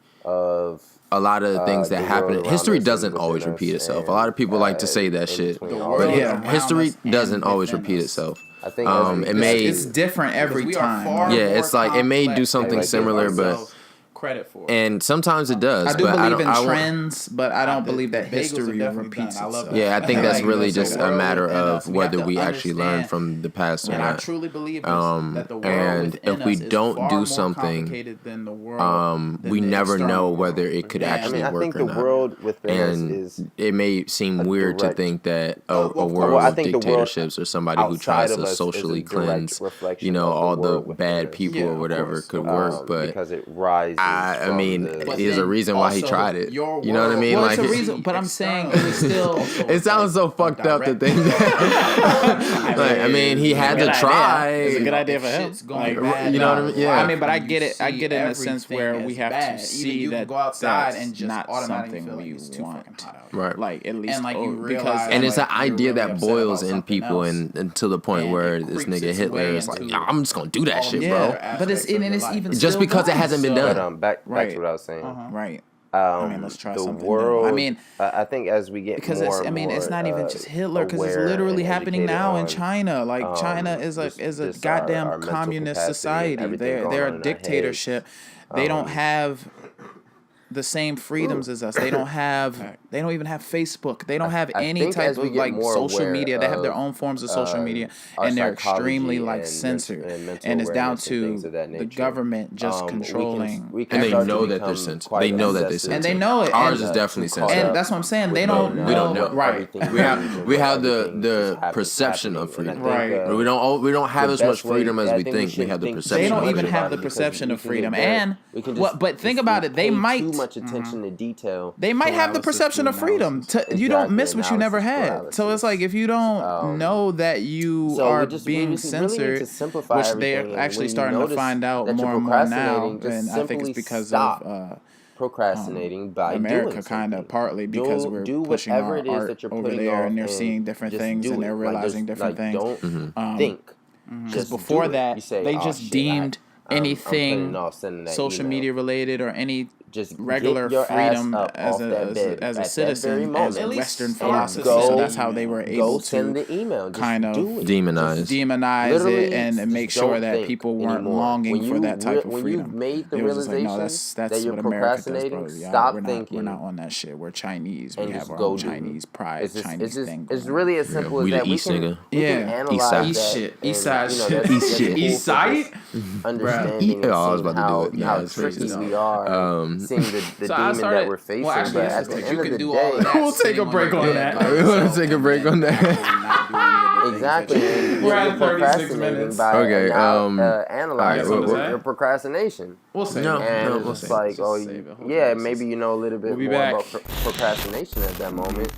a lot of the things that happen. History doesn't always repeat itself. A lot of people like to say that shit, but history doesn't always repeat itself. I think it's different every time. Yeah, it's like it may do something similar, but credit for it. And sometimes it does. I do believe in trends, but I don't believe that history repeats itself. Yeah, I think that's really just a matter of whether we actually learn from the past or not. And I truly believe that the world and if we don't do something, we never know whether it could actually work or not. And it may seem weird to think that a world of dictatorships or somebody who tries to socially cleanse, all the bad people or whatever could work, but because it rises. I mean, there's a reason why he tried it. You know what I mean? Well, it's a reason, but I'm saying it was still. It sounds so fucked up to think that. I mean, he had to try. It's a good idea for him. You know what I mean? Yeah. I mean, but I get it. I get it in a sense where we have to see that that's not something we want. Right. Like at least, and it's an idea that boils in people, and to the point where this nigga Hitler is like, I'm just gonna do that shit, bro. But it's even just because it hasn't been done. Back to what I was saying. Right. let's try the something world, new. I think as we get because more it's not even just Hitler, because it's aware literally and happening educated now in on, China. Like China is a goddamn our mental communist capacity and society. everything going They're on a in our dictatorship. They don't have the same freedoms as us. They don't even have Facebook. They don't have I any think type as we of get like more social aware media. They have their of, own forms of social media, our and they're psychology extremely like and censored. mental And it's down awareness and things to of that the nature. government just controlling. We And they start to know that they're become censored. quite They know that they're obsessive. And they know it. Ours And, is definitely too caught censored. and up that's what I'm saying. They with don't knowing we don't know. know. Right. everything We have everything the is perception of happening. freedom. And I think, Right. We don't have the as much best way- freedom as I we think we think. We should have the think perception. They don't of even freedom. have the because perception we of can freedom. get very- And we can what? But think about it. They pay might. too much attention to detail. They might have the perception of freedom. You don't miss what you never had. So it's like if you don't know that you are being censored, which they're actually starting to find out more and more now, and I think it's because of procrastinating by America, doing kind of something. partly because we're do pushing whatever our it is art that you're over putting there, off and they're and seeing different just things, do and they're it. realizing Just, different things. Don't think. Because Just before do it. that, You say, they "Oh, just shit, deemed I'm anything putting off sending that social email." media related or any Just regular get your freedom ass up as off a that bed as a at that very citizen, as moment. Western And philosophy. go- So that's how they were Go able send to the email. Just kind of do it. Demonize it Literally, and make just sure don't that think people weren't anymore. longing When for you that type of when freedom. you've made the It was just like, realization no, that's that you're what America does, procrastinating, bro. Yeah, stop we're thinking. not on that shit. We're Chinese. We And have just our go own do Chinese it. pride, Chinese thing. It's going really on. as simple we as the that. We East can nigga. analyze that. East shit. and, East side you know, shit. that's shit. cool East for side? just understanding Yeah, and I was seeing about to do it. how Yeah, it's tricky crazy. we are, seeing the So I demon started- that we're facing. well, actually, but this at is the good. end You of can the do day, all of that. We'll take a break on that. We want to take a break on that. exactly. And We're at you're 36 procrastinating minutes. by Okay, analyzing alright, your procrastination. We'll say No, And we'll it's say. like, Just oh, save it. Hold yeah, on. maybe you know a little bit We'll be more back. about procrastination at that moment,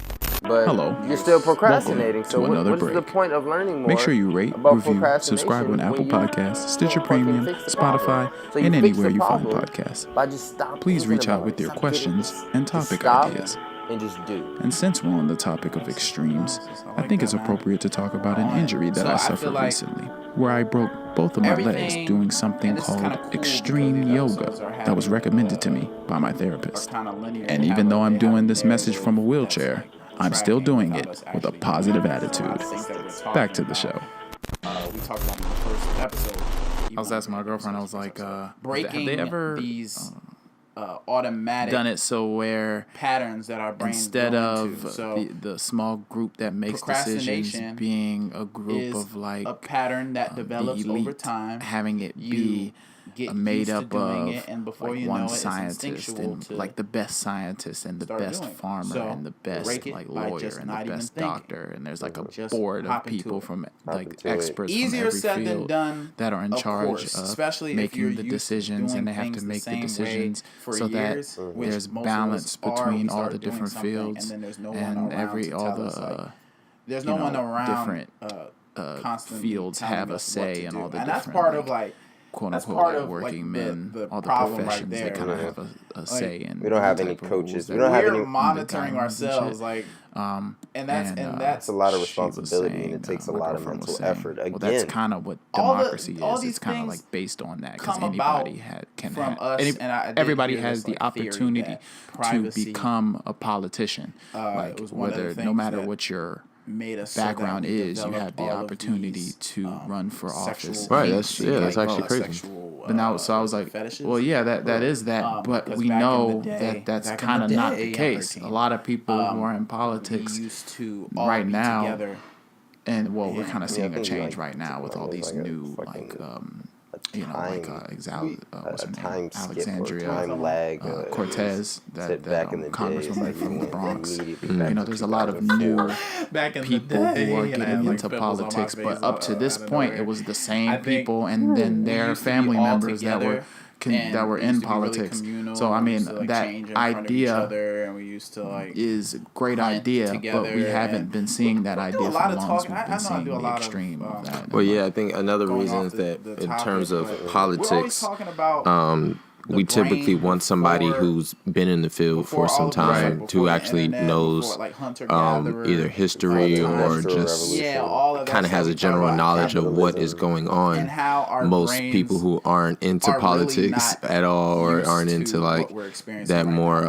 but Hello. you're still procrastinating. Welcome So to another what is the break. point of learning more? Make sure you rate, about review, procrastination subscribe on Apple when you Podcasts, Stitcher fucking Premium, fix the problem? Spotify, So you and fix anywhere the you find problem podcasts. by just stop Please thinking reach out about with it. your Stop questions thinking. and Just topic stop ideas. and just do. And since we're on the topic of extremes, I think it's appropriate to talk about an injury that So I I feel suffered like recently, where I broke both of my legs everything- doing something and this is called kinda cool extreme because these episodes yoga are that was having, recommended to me by my therapist. kinda linear. And They even have though a- I'm they doing have this a message from a narrative wheelchair, that's, I'm still tracking doing without it us with a actually positive doing it. attitude. A lot of things that we're talking Back to the about, show. we talked about in the first episode. I was asking my girlfriend. I was like, breaking have they ever these automatic done it so where patterns that our brains instead go of into. So the small group that makes decisions procrastination being a group is of like a pattern that develops the elite, over time. having it You be get made used to up doing of it, and before like you one know it, it's scientist instinctual and to like the best scientist and the start best doing it. farmer So, and the best break it like by lawyer just and not the even best thinking. doctor, and there's like a Just board hop of into people it. from Hop like into it. experts Easier from every said than field done, that are in of charge course, of especially if making you're the used to decisions, doing and they have things to the make the same way decisions for so years, that which there's most of balance us are. between We all start the doing different something, fields and then there's no one and around every to all tell the us, like, there's you no one know, around different constantly fields telling have a us what say to in do. all the And that's different part of like like quote that's unquote part like of working like men, the all the problem right professions they there. kind of have a say in. We don't have the any type of coaches. rules We that don't have we're any monitoring guidance and ourselves, shit. like, and that's It's a lot of she was responsibility, and saying, it takes a my lot of girlfriend was mental saying, effort. well, that's Again, kind of what all democracy all is. these It's kind of things like based on that because come anybody about can from have us, and I did everybody hear has this, the like, theory opportunity that to privacy, become a politician. Like it was one of the whether no things matter that what your made us so that background we is, you developed have the all of opportunity these, to run for office. sexual Right, kinks that's- yeah, and, that's like, actually crazy. sexual, But now, so I was like, fetishes. well, yeah, that is that, but because we back in know the day- that that's back in kind of the not day, the young case. A 13, lot of people who are in politics we used to all right be now, together. and well, we're kind of seeing a think, change like, right now with all these like a new fucking- you know, like what's a her time name, skip or Alexandria time lag. Cortez, sit that back in the day, congresswoman it's like from you the went Bronx. immediately back You know, to there's a lot of new 2004. Back in people the day, who are and I getting had, like, into pimples on my politics, face, but up to this out of point, nowhere. it was the I same think people, and then we their used to be family all members that were together, and that were we in used to be really politics. communal, So I and we mean, used to, like, that change in front of each idea other, and we used to, like, is a great hunt idea, but together, we haven't and been seeing that do a idea lot for of long. talking. We've I been know I seeing do a the lot of, extreme of that. Well, yeah, I think another going reason off is that the in topic, terms of but we're always politics, talking about we typically want somebody who's been in the field for some time to actually knows either history or just kind of has a general knowledge of what is going on. Most people who aren't into politics at all or aren't into like that more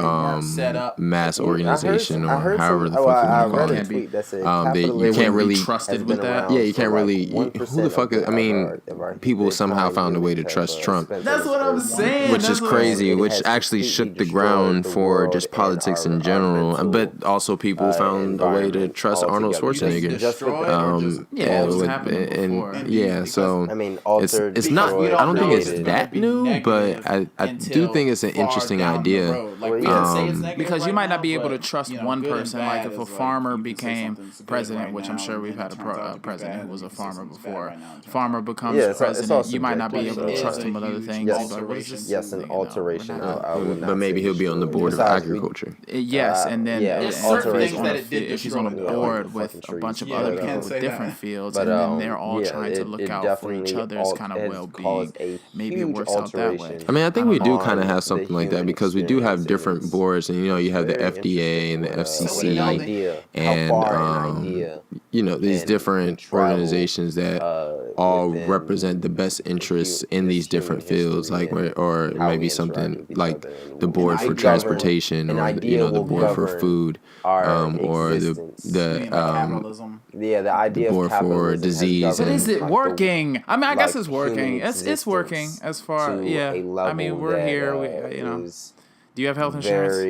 mass organization or however the fuck you want to call it. You can't really trusted with that. Yeah, you can't really. Who the fuck is? I mean, people somehow found a way to trust Trump. That's what I'm saying. Which is crazy, which actually shook the ground for just politics in general. But also people found a way to trust Arnold Schwarzenegger. So I mean, it's not. I don't think it's that new, but I do think it's an interesting idea. Because you might not be able to trust one person. Like if a farmer became president, which I'm sure we've had a president who was a farmer before. Farmer becomes president, you might not be able to trust him with other things. Yes, an alteration. But maybe he'll be on the board of agriculture. Yes, and then if he's on a disrupt board with a bunch of other people with different fields, and then they're all trying to look out for each other's kind of well-being. Maybe it works out that way. I mean, I think we do kind of have something like that because we do have different boards, and you have the FDA and the FCC, and these different organizations that all represent the best interests in these different fields, like or maybe something like the board for transportation, or the board for food, or the idea board for disease. But is it working? I mean, I guess it's working. It's working as far. Yeah, I mean, we're here. Do you have health insurance?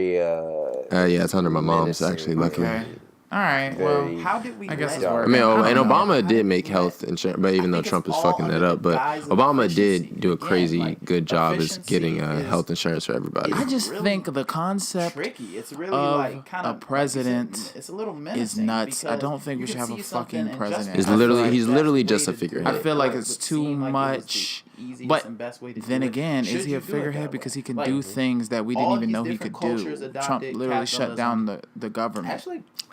Yeah, it's under my mom's actually. Luckily. Okay. All right. Well, how did we? I guess it's working. I mean, and Obama did make health insurance, but even though Trump is fucking that up, but Obama did do a crazy good job as getting health insurance for everybody. I just think the concept of a president is nuts. I don't think we should have a fucking president. He's literally just a figurehead. I feel like it's too much. But then again, is he a figurehead because he can do things that we didn't even know he could do? Trump literally shut down the government.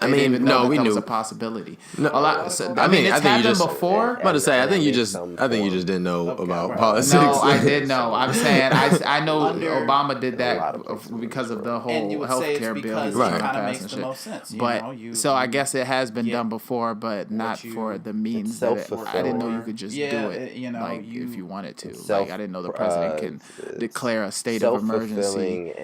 I mean, no, we knew it was a possibility. No, a lot. So, I mean, it's happened before. I'm about to say, I think you just didn't know about politics. No, I did know. I'm saying I know Obama did that because of the whole healthcare bill he was trying to pass and shit. But so I guess it has been done before, but not for the means that I didn't know you could just do it. Like if you wanted to. Like I didn't know the president can declare a state of emergency.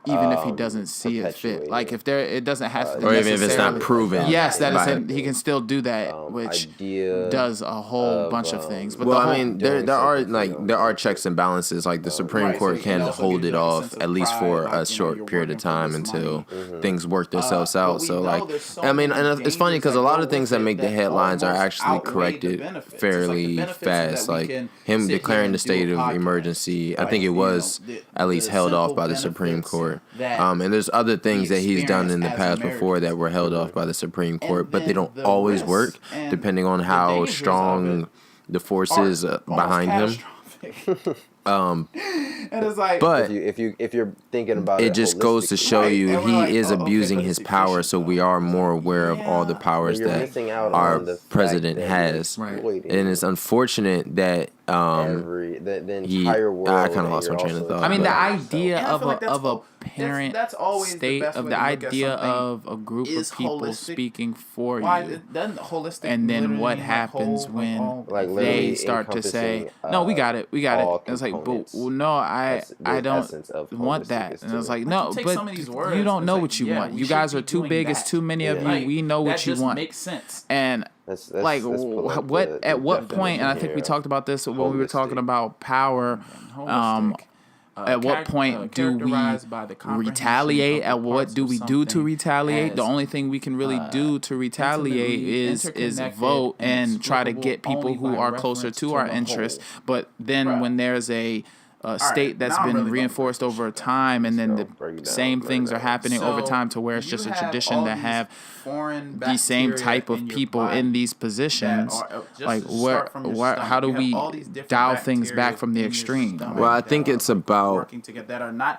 Even if he doesn't see it fit, like if it doesn't have to, or even if it's not proven. Yes, he can still do that, which does a whole bunch of things. But I mean, there are checks and balances. Like the Supreme Court can hold it off at least for a short period of time until things work themselves out. So like, I mean, and it's funny because a lot of things that make the headlines are actually corrected fairly fast. Like him declaring the state of emergency, I think it was at least held off by the Supreme Court. And there's other things that he's done in the past before that were held off by the Supreme Court, but they don't always work depending on how strong the force is behind him. And it's like, but if you're thinking about it, just goes to show you he is abusing his power. So we are more aware of all the powers that our president has, and it's unfortunate that the entire world. I kind of lost my train of thought. I mean, the idea of a parent state, of the idea of a group of people speaking for you, and then what happens when they start to say, "No, we got it." And it's like, but no, I don't want that. And it's like, no, but you don't know what you want. You guys are too big. It's too many of you. We know what you want. Makes sense. And like, what at what point? And I think we talked about this when we were talking about power. At what point do we retaliate? At what do we do to retaliate? The only thing we can really do to retaliate is vote and try to get people who are closer to our interests. But then when there's a state that's been reinforced over time, and then the same things are happening over time to where it's just a tradition to have the same type of people in these positions. Like, how do we dial things back from the extreme? Well, I think it's about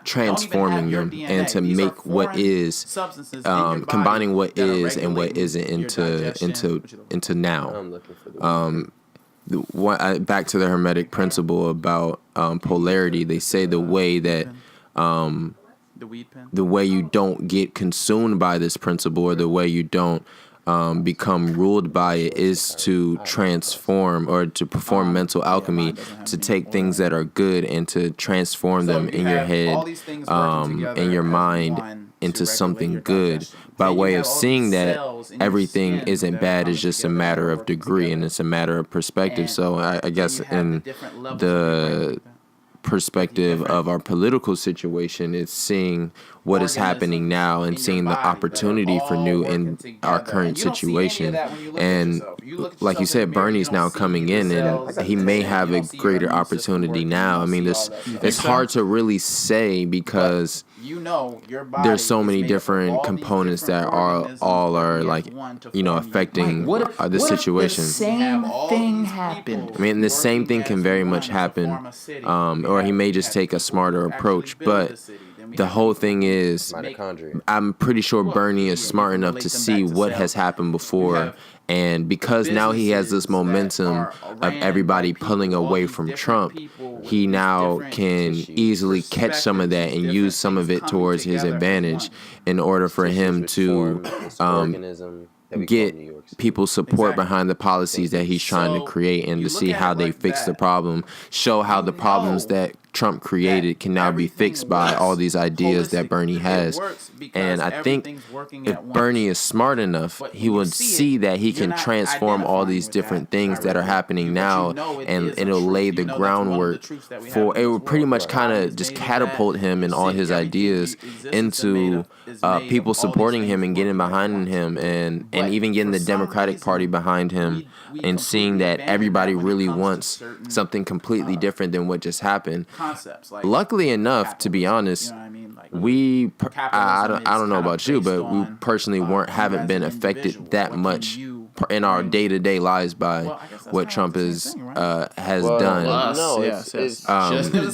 transforming them and to make what is, combining what is and what isn't into now. back to the Hermetic principle about polarity. They say the way that the way you don't get consumed by this principle, or the way you don't become ruled by it, is to transform or to perform mental alchemy, to take things that are good and to transform them in your head, in your mind, into something good, by way of seeing that everything isn't bad. It's just a matter of degree, and it's a matter of perspective. So I guess in the perspective of our political situation, it's seeing what is happening now and seeing the opportunity for new in our current situation. And like you said, Bernie's now coming in, and he may have a greater opportunity now. I mean, it's hard to really say, because there's so many different components that all are like, affecting the situation. The same thing happened. I mean, the same thing can very much happen, or he may just take a smarter approach. But the whole thing is, I'm pretty sure Bernie is smart enough to see what has happened before. And because now he has this momentum of everybody pulling away from Trump, he now can easily catch some of that and use some of it towards his advantage in order for him to get people's support behind the policies that he's trying to create, and to see how they fix the problem, show how the problems that Trump created can now be fixed by all these ideas that Bernie has. And I think if Bernie is smart enough, he would see that he can transform all these different things that are happening now, and it'll lay the groundwork for, it would pretty much kind of just catapult him and all his ideas into people supporting him and getting behind him, and even getting the Democratic Party behind him, and seeing that everybody really wants something completely different than what just happened. Luckily enough, to be honest, I don't know about you, but we personally haven't been affected that much in our day-to-day lives by what Trump has done. It's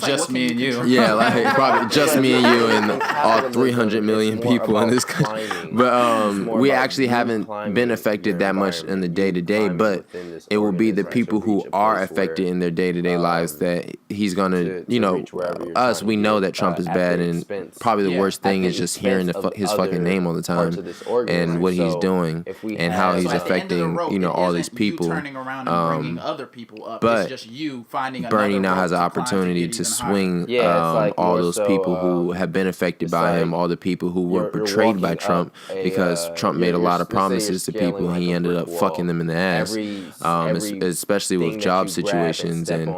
just me and you. Yeah, like probably just me and you and all 300 million people in this country. But we actually haven't been affected that much in the day-to-day, but it will be the people who are affected in their day-to-day lives that he's going to, us, we know that Trump is bad, and probably the worst thing is just hearing his fucking name all the time, and what he's doing, and how he's affecting all these people. But Bernie now has an opportunity to swing all those people who have been affected by him, all the people who were betrayed by Trump, because Trump made a lot of promises to people, and he ended up fucking them in the ass, especially with job situations. And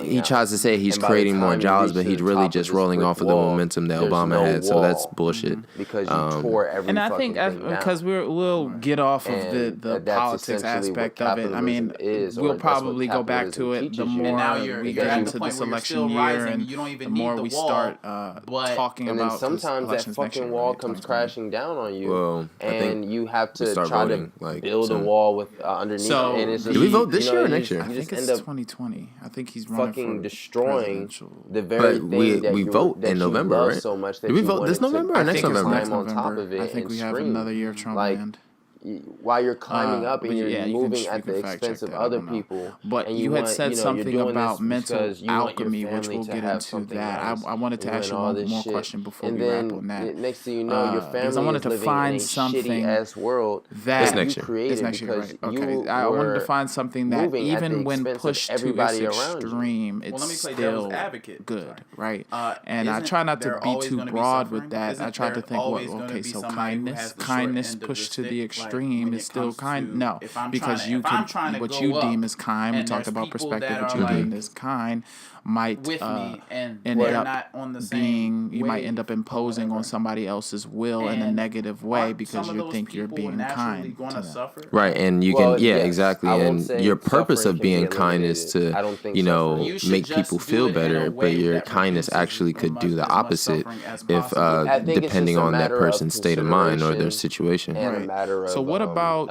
he tries to say he's creating more jobs, but he's really just rolling off of the momentum that Obama had. So that's bullshit. And I think because we'll get off of the politics aspect of it. I mean, we'll probably go back to it the more we get into this election year, and the more we start talking about. And then sometimes that fucking wall comes crashing down on you, and you have to try to build a wall with underneath. So, and it's just, do we vote this year or next year? I think it's 2020. I think he's running fucking for destroying the very thing that we vote in November, right? So much that do we vote this November or next November? On top of it, I think we have another year of Trump land. While you're climbing up and you're moving at the expense of other people. But you had said something about mental alchemy, which we'll get into that. I wanted to ask you one more question before we wrap on that. Next thing you know, your family I wanted to find something that you created next year, right? Okay. I wanted to find something that even when pushed to its extreme, it's still good, right? And I try not to be too broad with that. I try to think, so kindness pushed to the extreme is still kind. No, because you can, what you deem as kind, we talked about perspective, what you deem as kind might end up being, you might end up imposing on somebody else's will in a negative way because you think you're being kind to them. Right, and you can, exactly, and your purpose of being kind is to, make people feel better, but your kindness actually could do the opposite if, depending on that person's state of mind or their situation. Right. So what about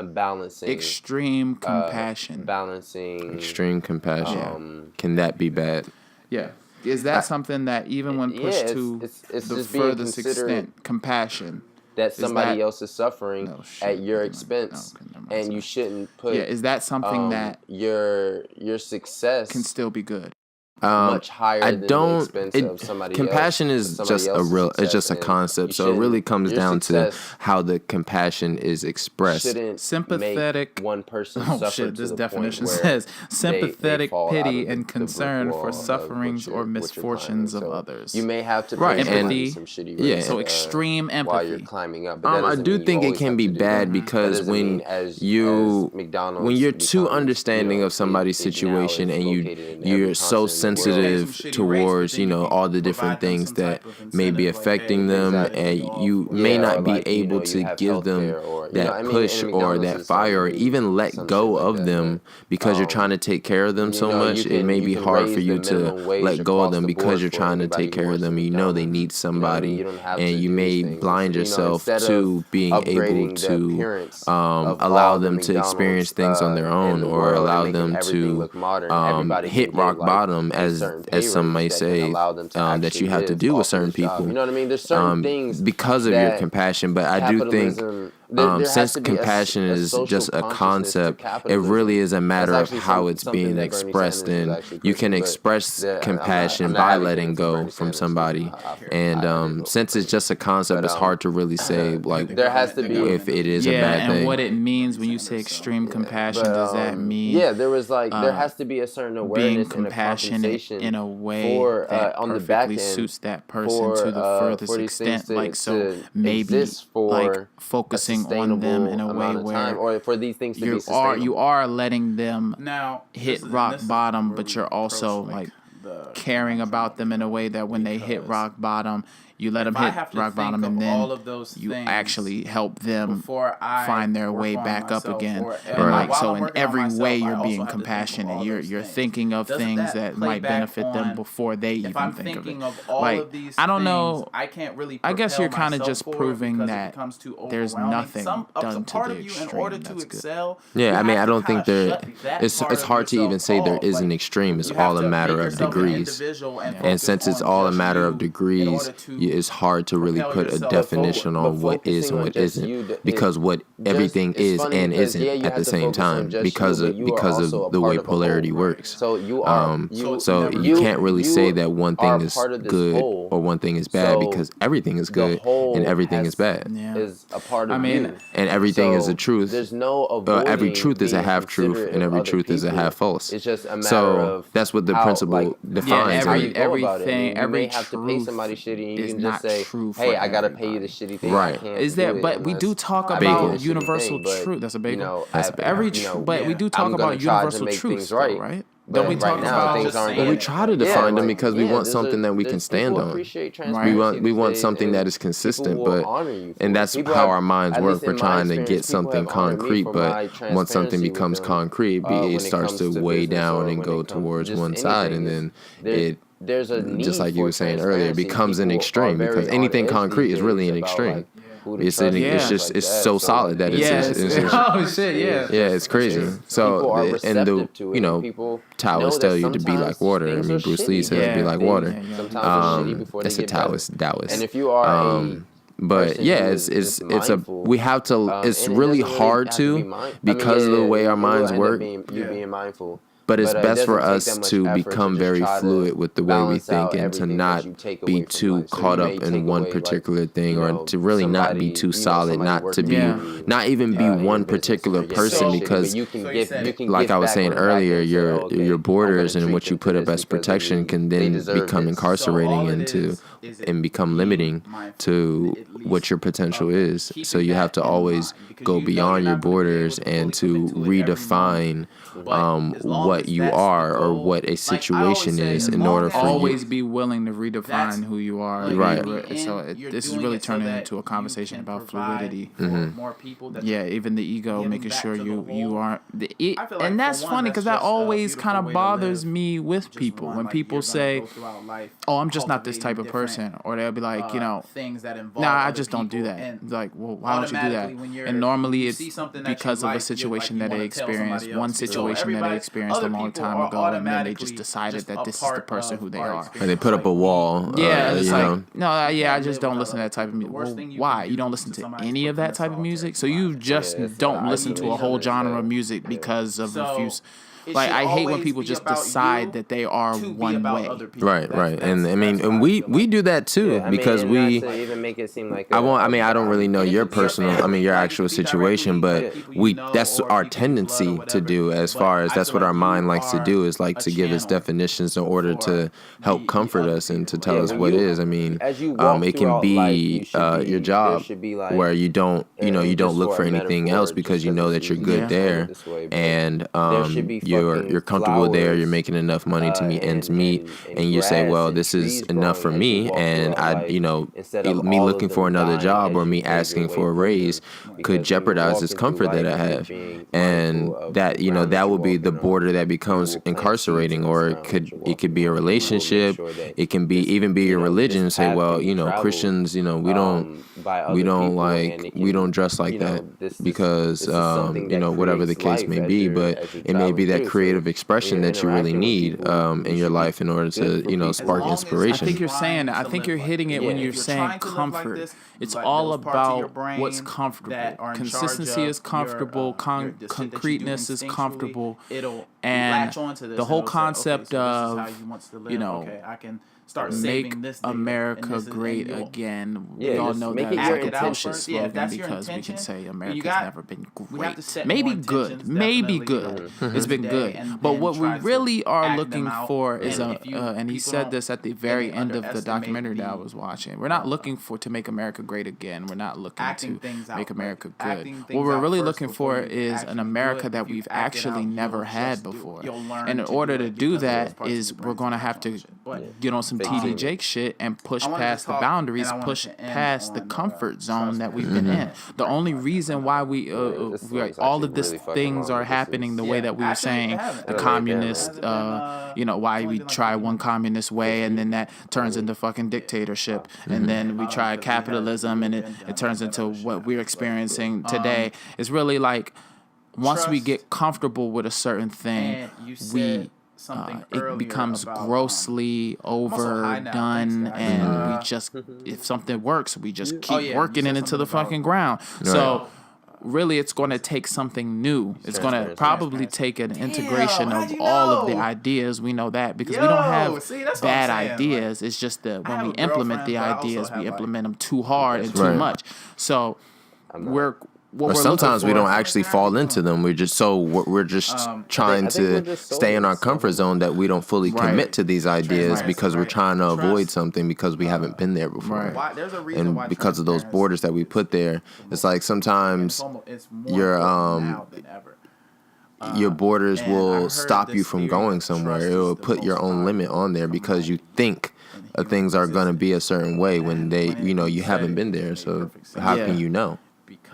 extreme compassion? Extreme compassion. Can that be bad? Yeah. Is that something that even when pushed to the furthest extent, compassion, that somebody else is suffering at your expense, and you shouldn't put. Is that something that your success can still be good? Much higher than the expense of somebody compassion else. Is just it's just a concept. So it really comes down to how the compassion is expressed. Sympathetic. One person suffer this definition says sympathetic pity and concern for sufferings or misfortunes of others. You may have to empathy. Some shitty so extreme empathy while you're climbing up. I do think it can be bad because when you're too understanding of somebody's situation and you're so sensitive towards all the different things that may be affecting them, and you may not be able to give them that push or that fire, or even let go of them because you're trying to take care of them so much. It may be hard for you to let go of them because you're trying to take care of them. They need somebody, and you may blind yourself to being able to allow them to experience things on their own, or allow them to hit rock bottom, as some may say, that you have to do with certain people. You know what I mean? There's certain things because of your compassion. But I do think since compassion is just a concept, it really is a matter of how it's being expressed, and you can express compassion by letting go from somebody. And since it's just a concept, it's hard to really say there has to be if it is a bad thing. And what it means when you say extreme compassion, does that mean there has to be a certain awareness, being compassionate in a way that on the back end suits that person to the furthest extent, maybe focusing on them in a way where or for these things to you are letting them hit rock bottom, but you're also caring about them in a way that when they hit rock bottom, you let them hit rock bottom, and then you actually help them find their way back up again. And so in every way, you're being compassionate. You're thinking of things that might benefit them before they even think of it. I don't know. I guess you're kind of just proving that there's nothing done to the extreme that's good. Yeah, I mean, I don't think it's hard to even say there is an extreme. It's all a matter of degrees. And since it's all a matter of degrees, it's hard to really put a definition on what is and what isn't, because what everything is and isn't at the same time, because of the way polarity works. So you can't really say that one thing is good or one thing is bad, because everything is good and everything is bad. Is a part of you. And everything is a truth. There's no every truth is a half truth, and every truth is a half false. It's just a matter of that's what the principle defines. Everything. You may have to pay somebody shitty, and you can just say, "Hey, I gotta pay you the shitty thing." Right? But we do talk about universal truth. That's a big one. But we do talk about universal truths, right? Don't we talk about things aren't? Well, we try to define them because we want something that we can stand on. We want something that is consistent, and that's how our minds work. We're trying to get something concrete, but once something becomes concrete, it starts to weigh down and go towards one side, and then it. Just like you were saying earlier, it becomes an extreme, because anything concrete is really an extreme. It's so solid that it's crazy. So and the Taoists tell you to be like water. I mean, Bruce Lee says to be like water. It's a Taoist. And if you are but we have to. It's really hard to, because of the way our minds work. You being mindful. But it's best for us to become very fluid with the way we think, and to not be too caught up in one particular thing, or to really not be too solid, not even be one particular person, because like I was saying earlier, your borders and what you put up as protection can then become incarcerating and become limiting to what your potential is. So you have to always go beyond your borders and to redefine what you are, or what a situation is, in order for always be willing to redefine who you are. Right. So this is really turning into a conversation about fluidity. Even the ego, making sure you aren't. And that's funny, because that always kind of bothers me with people when people say, "Oh, I'm just not this type of person." person, or they'll be like, things that involve. Nah, I just don't do that. It's like, well, why don't you do that? And normally it's because of a situation that they experienced, one situation that they experienced a long time ago, and then they just decided that this is the person who they are. And they put up a wall. Yeah, it's like, no, I just don't listen to that type of music. Well, why? You don't listen to any of that type of music? So you just don't listen to a whole genre of music because of a few. Like, I hate when people just decide that they are one way. Right. And I mean, and we do that too, because we. Not to even make it seem like I don't really know your your actual situation, but that's our tendency to do, as far as that's what our mind likes to do, is like to give us definitions in order to help comfort us and to tell us what it is. I mean, it can be your job where you don't look for anything else because you know that you're good there, and you're comfortable there, you're making enough money to meet ends meet, and you say, well, this is enough for me, and me looking for another job or me asking for a raise could jeopardize this comfort that I have, and that will be the border that becomes incarcerating. Or it could be a relationship, it can be even be your religion. Say, well, Christians, we don't dress like that because whatever the case may be, but it may be that creative expression that you really need in your life in order to spark inspiration. I think you're hitting it when you're saying comfort. It's all about what's comfortable. Consistency is comfortable, concreteness is comfortable, and the whole concept of I can start make America great again. We all know that it's a bullshit slogan because we can say America's never been great. Maybe good. It's been good. But what we really are looking for is and he said this at the very end of the documentary that I was watching. We're not looking to make America great again. We're not looking to make America good. What we're really looking for is an America that we've actually never had before. And in order to do that is we're going to have to get on some TD Jake shit and push past the boundaries, push past the comfort zone that we've been in. The only reason why we all of these things are happening the way that we were saying, the communist, why we try one communist way and then that turns into fucking dictatorship, and then we try capitalism and it turns into what we're experiencing today. It's really like once we get comfortable with a certain thing, it becomes grossly overdone, and we just, if something works, we just keep working it into the fucking ground. Right. So really it's going to take something new. It's going to probably take an integration of all of the ideas. We know that because we don't have bad ideas. It's just that when we implement the ideas, we implement them too hard and too much. So sometimes we don't actually fall into them. We're just trying to stay in our comfort zone that we don't fully commit to these ideas because we're trying to avoid something because we haven't been there before. And because of those borders that we put there, it's like sometimes your borders will stop you from going somewhere. It will put your own limit on there because you think things are going to be a certain way when you haven't been there. So how can you know?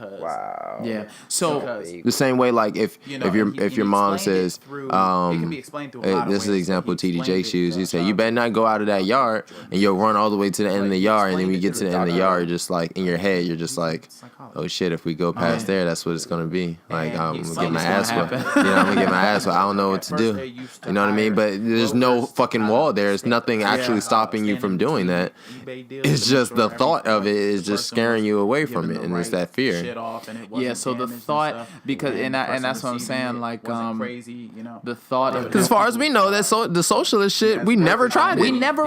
Wow. Yeah. So the same way, like if your mom says, this is an example of TD Jake's shoes. He said, you better not go out of that yard, and you'll run all the way to the end of the yard, and then when you get to the end of the yard, you're just like in your head, you're just like, oh shit, if we go past there, that's what it's gonna be. Like I'm gonna get my ass whooped. I'm gonna get my ass whooped. I don't know what to do. You know what I mean? But there's no fucking wall there. There's nothing actually stopping you from doing that. It's just the thought of it is just scaring you away from it, and it's that fear. So the thought, because and that's what I'm saying, like the thought of, because as far as we know, the socialist shit, we never tried it. We never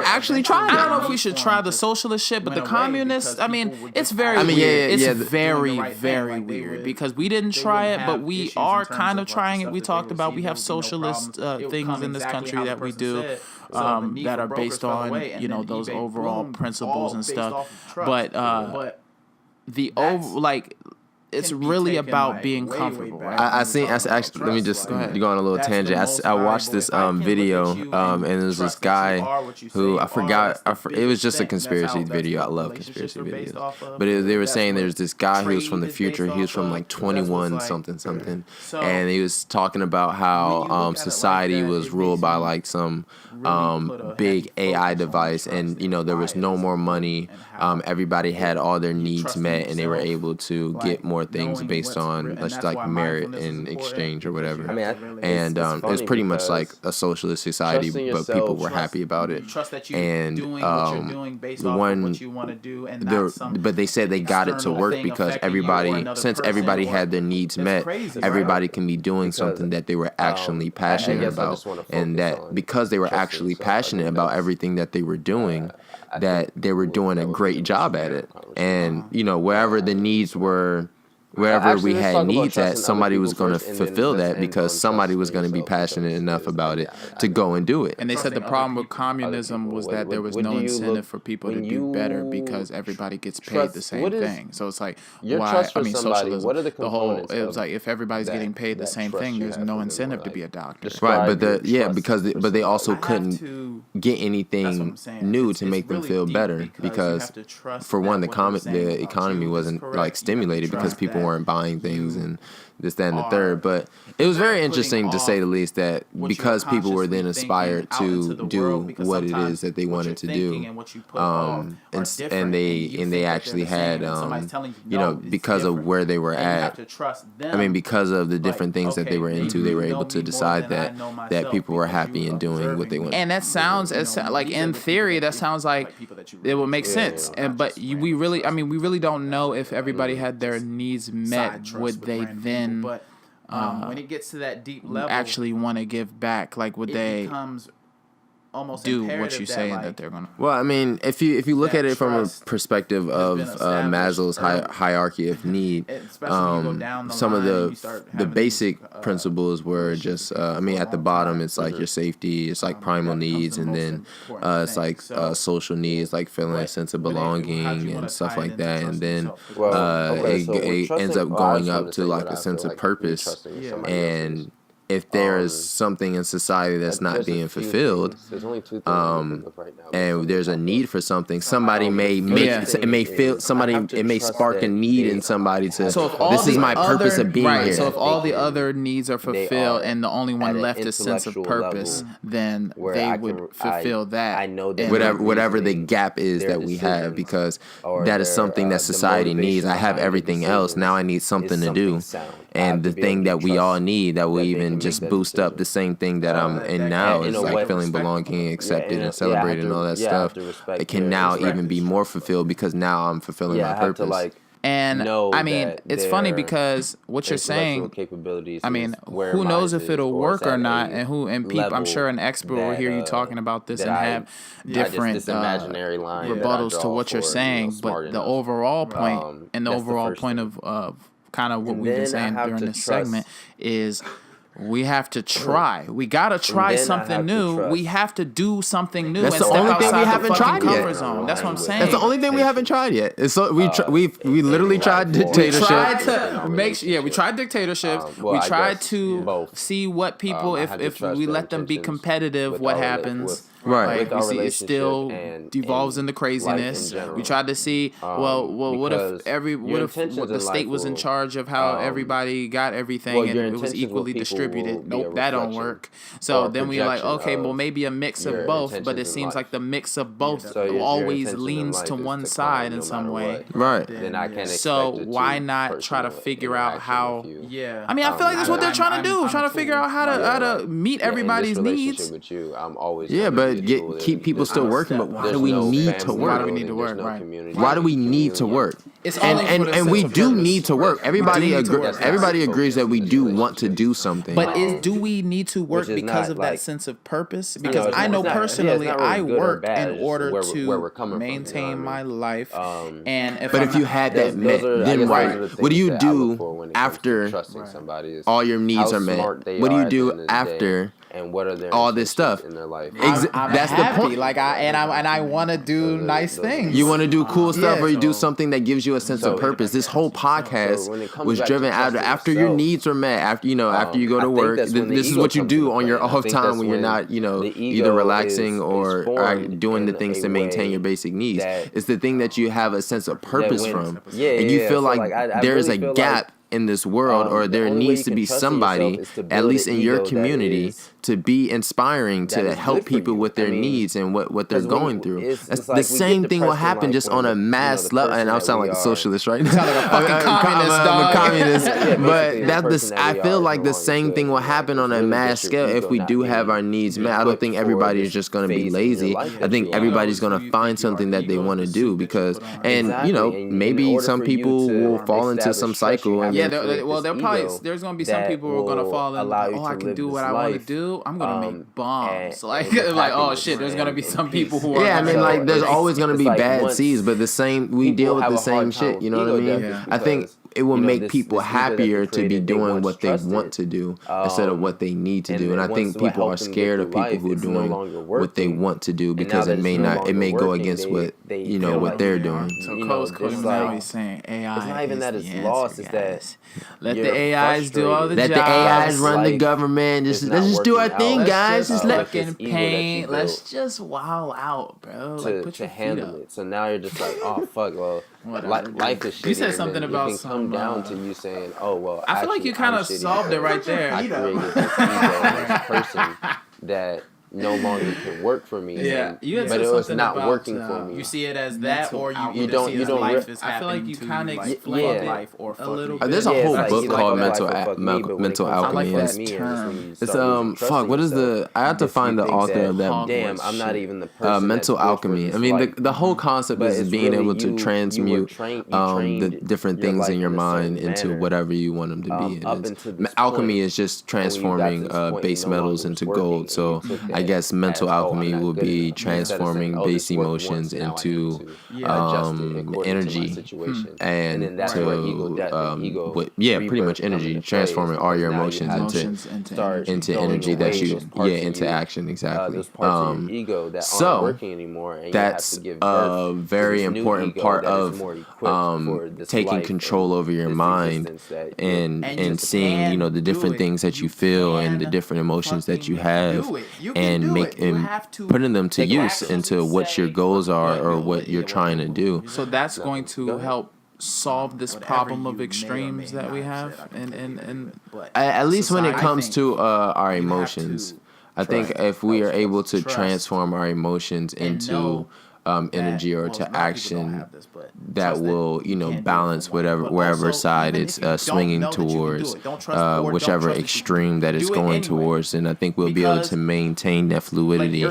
actually tried it. I don't know if we should try the socialist shit, but the communist, it's very weird. It's very, very weird because we didn't try it, but we are kind of trying it. We talked about we have socialist things in this country that we do that are based on those overall principles and stuff, but it's really about being comfortable, right? Actually, let me just go on a little tangent. I watched this video, and there was this guy who I forgot. It was just a conspiracy video. I love conspiracy videos, but they were saying there's this guy who was from the future. He was from like 21 something, and he was talking about how society was ruled by like some big AI device, and there was no more money. Everybody had all their needs met, and they were able to get more things based on like merit in exchange or whatever. And it was pretty much like a socialist society, but people were happy about it. And but they said they got it to work because since everybody had their needs met, everybody can be doing something that they were actually passionate about, and that because they were actually passionate about everything that they were doing, that they were doing a great job at it. And wherever the needs were, wherever we had needs at, somebody was going to fulfill that because somebody was going to be passionate enough about it to go and do it. And they said the problem with communism was that there was no incentive for people to do better because everybody gets paid the same thing. So it's like, why? I mean, socialism. It was like if everybody's getting paid the same thing, there's no incentive to be a doctor. Right, but they also couldn't get anything new to make them feel better because, for one, the economy wasn't like stimulated because people weren't buying things and this, that, and the third. But it was very interesting, to say the least, that because people were then inspired to do what it is that they wanted to do, and they actually had, because of where they were at, because of the different things that they were into, they were able to decide that people were happy in doing what they wanted. And that sounds like, in theory, that sounds like it would make sense. But we really don't know if everybody had their needs met. Would they then when it gets to that deep level, actually want to give back? Like, would they almost do what you say that they're gonna? Well, if you look at it from a perspective of Maslow's hierarchy of need, some of the basic principles were just at the bottom it's like your safety, it's like primal needs, and then it's like social needs, like feeling a sense of belonging and stuff like that, and then it ends up going up to like a sense of purpose. And if there is something in society that's not being fulfilled, and there's a need for something, somebody it may spark a need in somebody to. So this is my purpose of being here. So if all the other needs are fulfilled and the only one left is sense of purpose, then they would fulfill that. Whatever the gap is that we have, because that is something that society needs. I have everything else. Now I need something to do, and the thing that we all need that will even just boost up the same thing that I'm in now is like feeling belonging, accepted, and celebrated, and all that stuff. It can now even be more fulfilled because now I'm fulfilling my purpose. And it's funny because what you're saying, who knows if it'll work or not, and people, I'm sure an expert will hear you talking about this and have different rebuttals to what you're saying. But the overall point, and the overall point of kind of what we've been saying during this segment is, we have to try. We gotta try something new. We have to do something new. That's the only thing we haven't tried yet. That's what I'm saying. That's the only thing we haven't tried yet. We literally tried dictatorship. We tried dictatorship. We tried to see what people, if we let them be competitive, what happens. Right. Like, we see it still devolves into craziness. We tried to see, what if the state was in charge of how everybody got everything and it was equally distributed? Nope, that don't work. So then we like, okay, well, maybe a mix of both, but it seems like the mix of both always leans to one side in some way. Right. So why not try to figure out how? Yeah. I feel like that's what they're trying to do. Trying to figure out how to meet everybody's needs. Yeah, but keep people still working. But why do we need to work? Why do we need to work? Right. Why do we need to work? And we do need to work. Everybody agrees that we do want to do something. But do we need to work because of that sense of purpose? Because I know personally, I work in order to maintain my life. But if you had that met, then what do you do after all your needs are met? What do you do after and what are their all this stuff in their life. I'm that's happy. the point. Like I want to do nice things. You want to do cool stuff, or you do something that gives you a sense of purpose. This whole podcast was driven after your needs are met. After you go to work, this is what you do on your off time when you're not either relaxing or doing the things to maintain your basic needs. It's the thing that you have a sense of purpose from, and you feel like there's a gap in this world, or there needs to be somebody, at least in your community, to be inspiring, to help people with their needs and what they're going through. The same thing will happen just on a mass level. And I sound like a socialist right now. You sound like a fucking communist, dog. But I feel like the same thing will happen on a mass scale if we do have our needs met. I don't think everybody is just going to be lazy. I think everybody's going to find something that they want to do maybe some people will fall into some cycle. There's going to be some people who are going to fall in like, I can do what I want to do. I'm going to make bombs. Like oh shit, there's going to be some people who are... Yeah, I mean, like, there's always going to be bad seeds, but we deal with the same shit, you know what I mean? Yeah. I think it will make people happier to be doing what they want to do instead of what they need to do. And I think people are scared of people who are doing what they want to do because it may go against what they're doing. So Cole's coming out, he's saying AI. It's not even that it's lost, it's that let the AIs do all the jobs. Let the AIs run the government. Let's just do our thing, guys. Just fucking paint. Let's just wow out, bro. Like put your handle it. So now you're just like, oh fuck, well, life is shitty. You said something about it can come down to you saying, oh well. I feel like you kind of solved it right there. I created this ego, this person that no longer can work for me. Yeah, but it was not working for me. You see it as that, or you don't see it as life is happening. I feel like you kind of explained life or a little bit. There's a whole book called Mental Alchemy. It's fuck. What is the? I have to find the author of that. Damn, I'm not even the person. Mental Alchemy. I mean, the whole concept is being able to transmute the different things in your mind into whatever you want them to be. Alchemy is just transforming base metals into gold. So I guess mental alchemy will be transforming base emotions into energy, and pretty much energy, transforming all your emotions into energy that into action. Exactly. So that's a very important part of taking control over your mind and seeing the different things that you feel and the different emotions that you have, and putting them to use into what your goals are or what you're trying to do. So that's going to help solve this problem of extremes that we have, and at least when it comes to our emotions. I think if we are able to transform our emotions into energy or to action, that will balance wherever side it's swinging towards, whichever extreme that it's going towards, and I think we'll be able to maintain that fluidity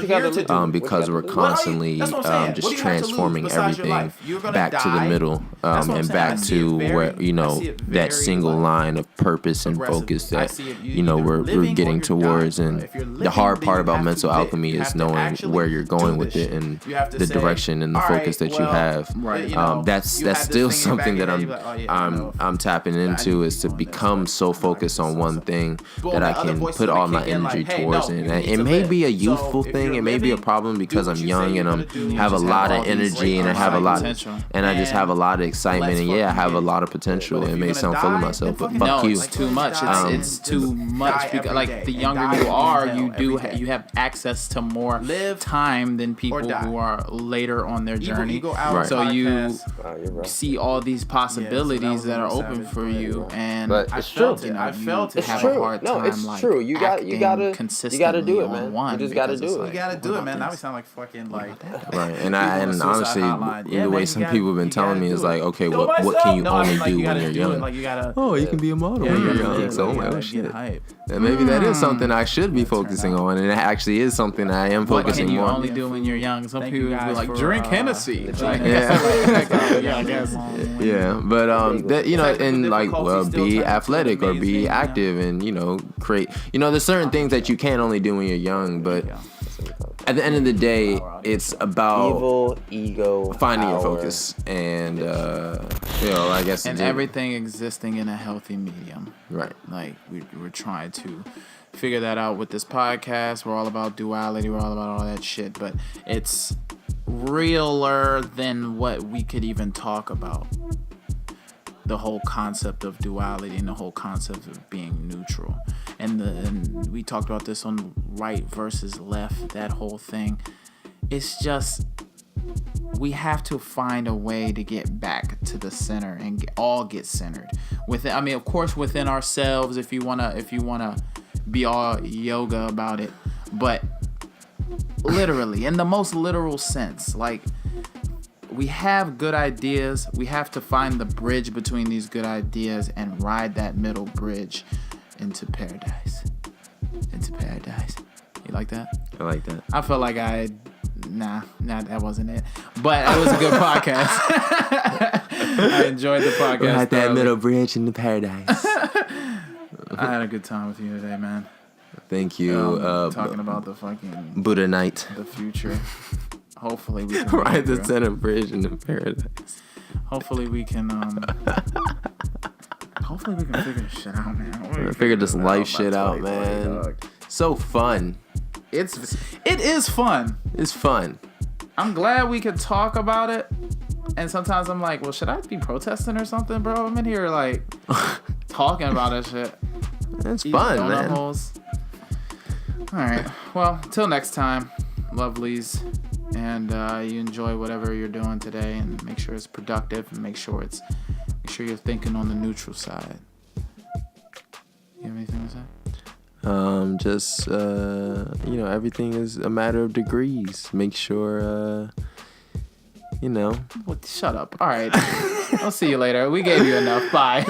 because we're constantly just transforming everything back to the middle and back to where that single line of purpose and focus that we're getting towards. And the hard part about mental alchemy is knowing where you're going with it and the direction and the focus that you have. That's still something that I'm tapping into, is to become so focused on one thing that I can put all my energy towards it. And it may be a youthful thing, it may be a problem because I'm young and I have a lot of energy and I have I just have a lot of excitement, and I have a lot of potential. It may sound full of myself, but fuck you. It's too much. It's too much because like the younger you are, you have access to more time than people who are later on their journey. So you see all these possibilities that are open for you, and I felt it. It's true. It's true. You gotta do it, man. You just gotta do it. You gotta do it, man. Now we sound like fucking like right. And honestly, the way some people have been telling me is like, okay, what can you only do when you're young? You can be a model when you're young. So I'm like, oh shit. And maybe that is something I should be focusing on, and it actually is something I am focusing on. What can you only do when you're young? Some people will be like, drink Hennessy. But be athletic or be active and create. There's certain things that you can't only do when you're young, but at the end of the day, it's about evil, ego, finding power. your focus, and I guess, and everything existing in a healthy medium. Right. Like we're trying to figure that out with this podcast. We're all about duality. We're all about all that shit, but it's realer than what we could even talk about. The whole concept of duality and the whole concept of being neutral. And we talked about this on right versus left, that whole thing. It's just, we have to find a way to get back to the center and all get centered. Of course, within ourselves, if you wanna be all yoga about it, but literally, in the most literal sense, like, we have good ideas. We have to find the bridge between these good ideas and ride that middle bridge into paradise. Into paradise. You like that? I like that. I felt like that wasn't it. But it was a good podcast. I enjoyed the podcast. We're at that middle bridge into paradise. I had a good time with you today, man. Thank you. Talking about the fucking Buddha Night. The future. Hopefully we can ride the center bridge into paradise. Hopefully we can figure this shit out, man. We're gonna figure this life shit out, man. So fun. It is fun. It's fun. I'm glad we could talk about it. And sometimes I'm like, well, should I be protesting or something, bro? I'm in here like talking about that shit. It's fun, man. Holes. All right. Well, till next time, lovelies. And you enjoy whatever you're doing today, and make sure it's productive, and make sure you're thinking on the neutral side. You have anything to say? Everything is a matter of degrees. Make sure, Well, shut up. All right. I'll see you later. We gave you enough. Bye.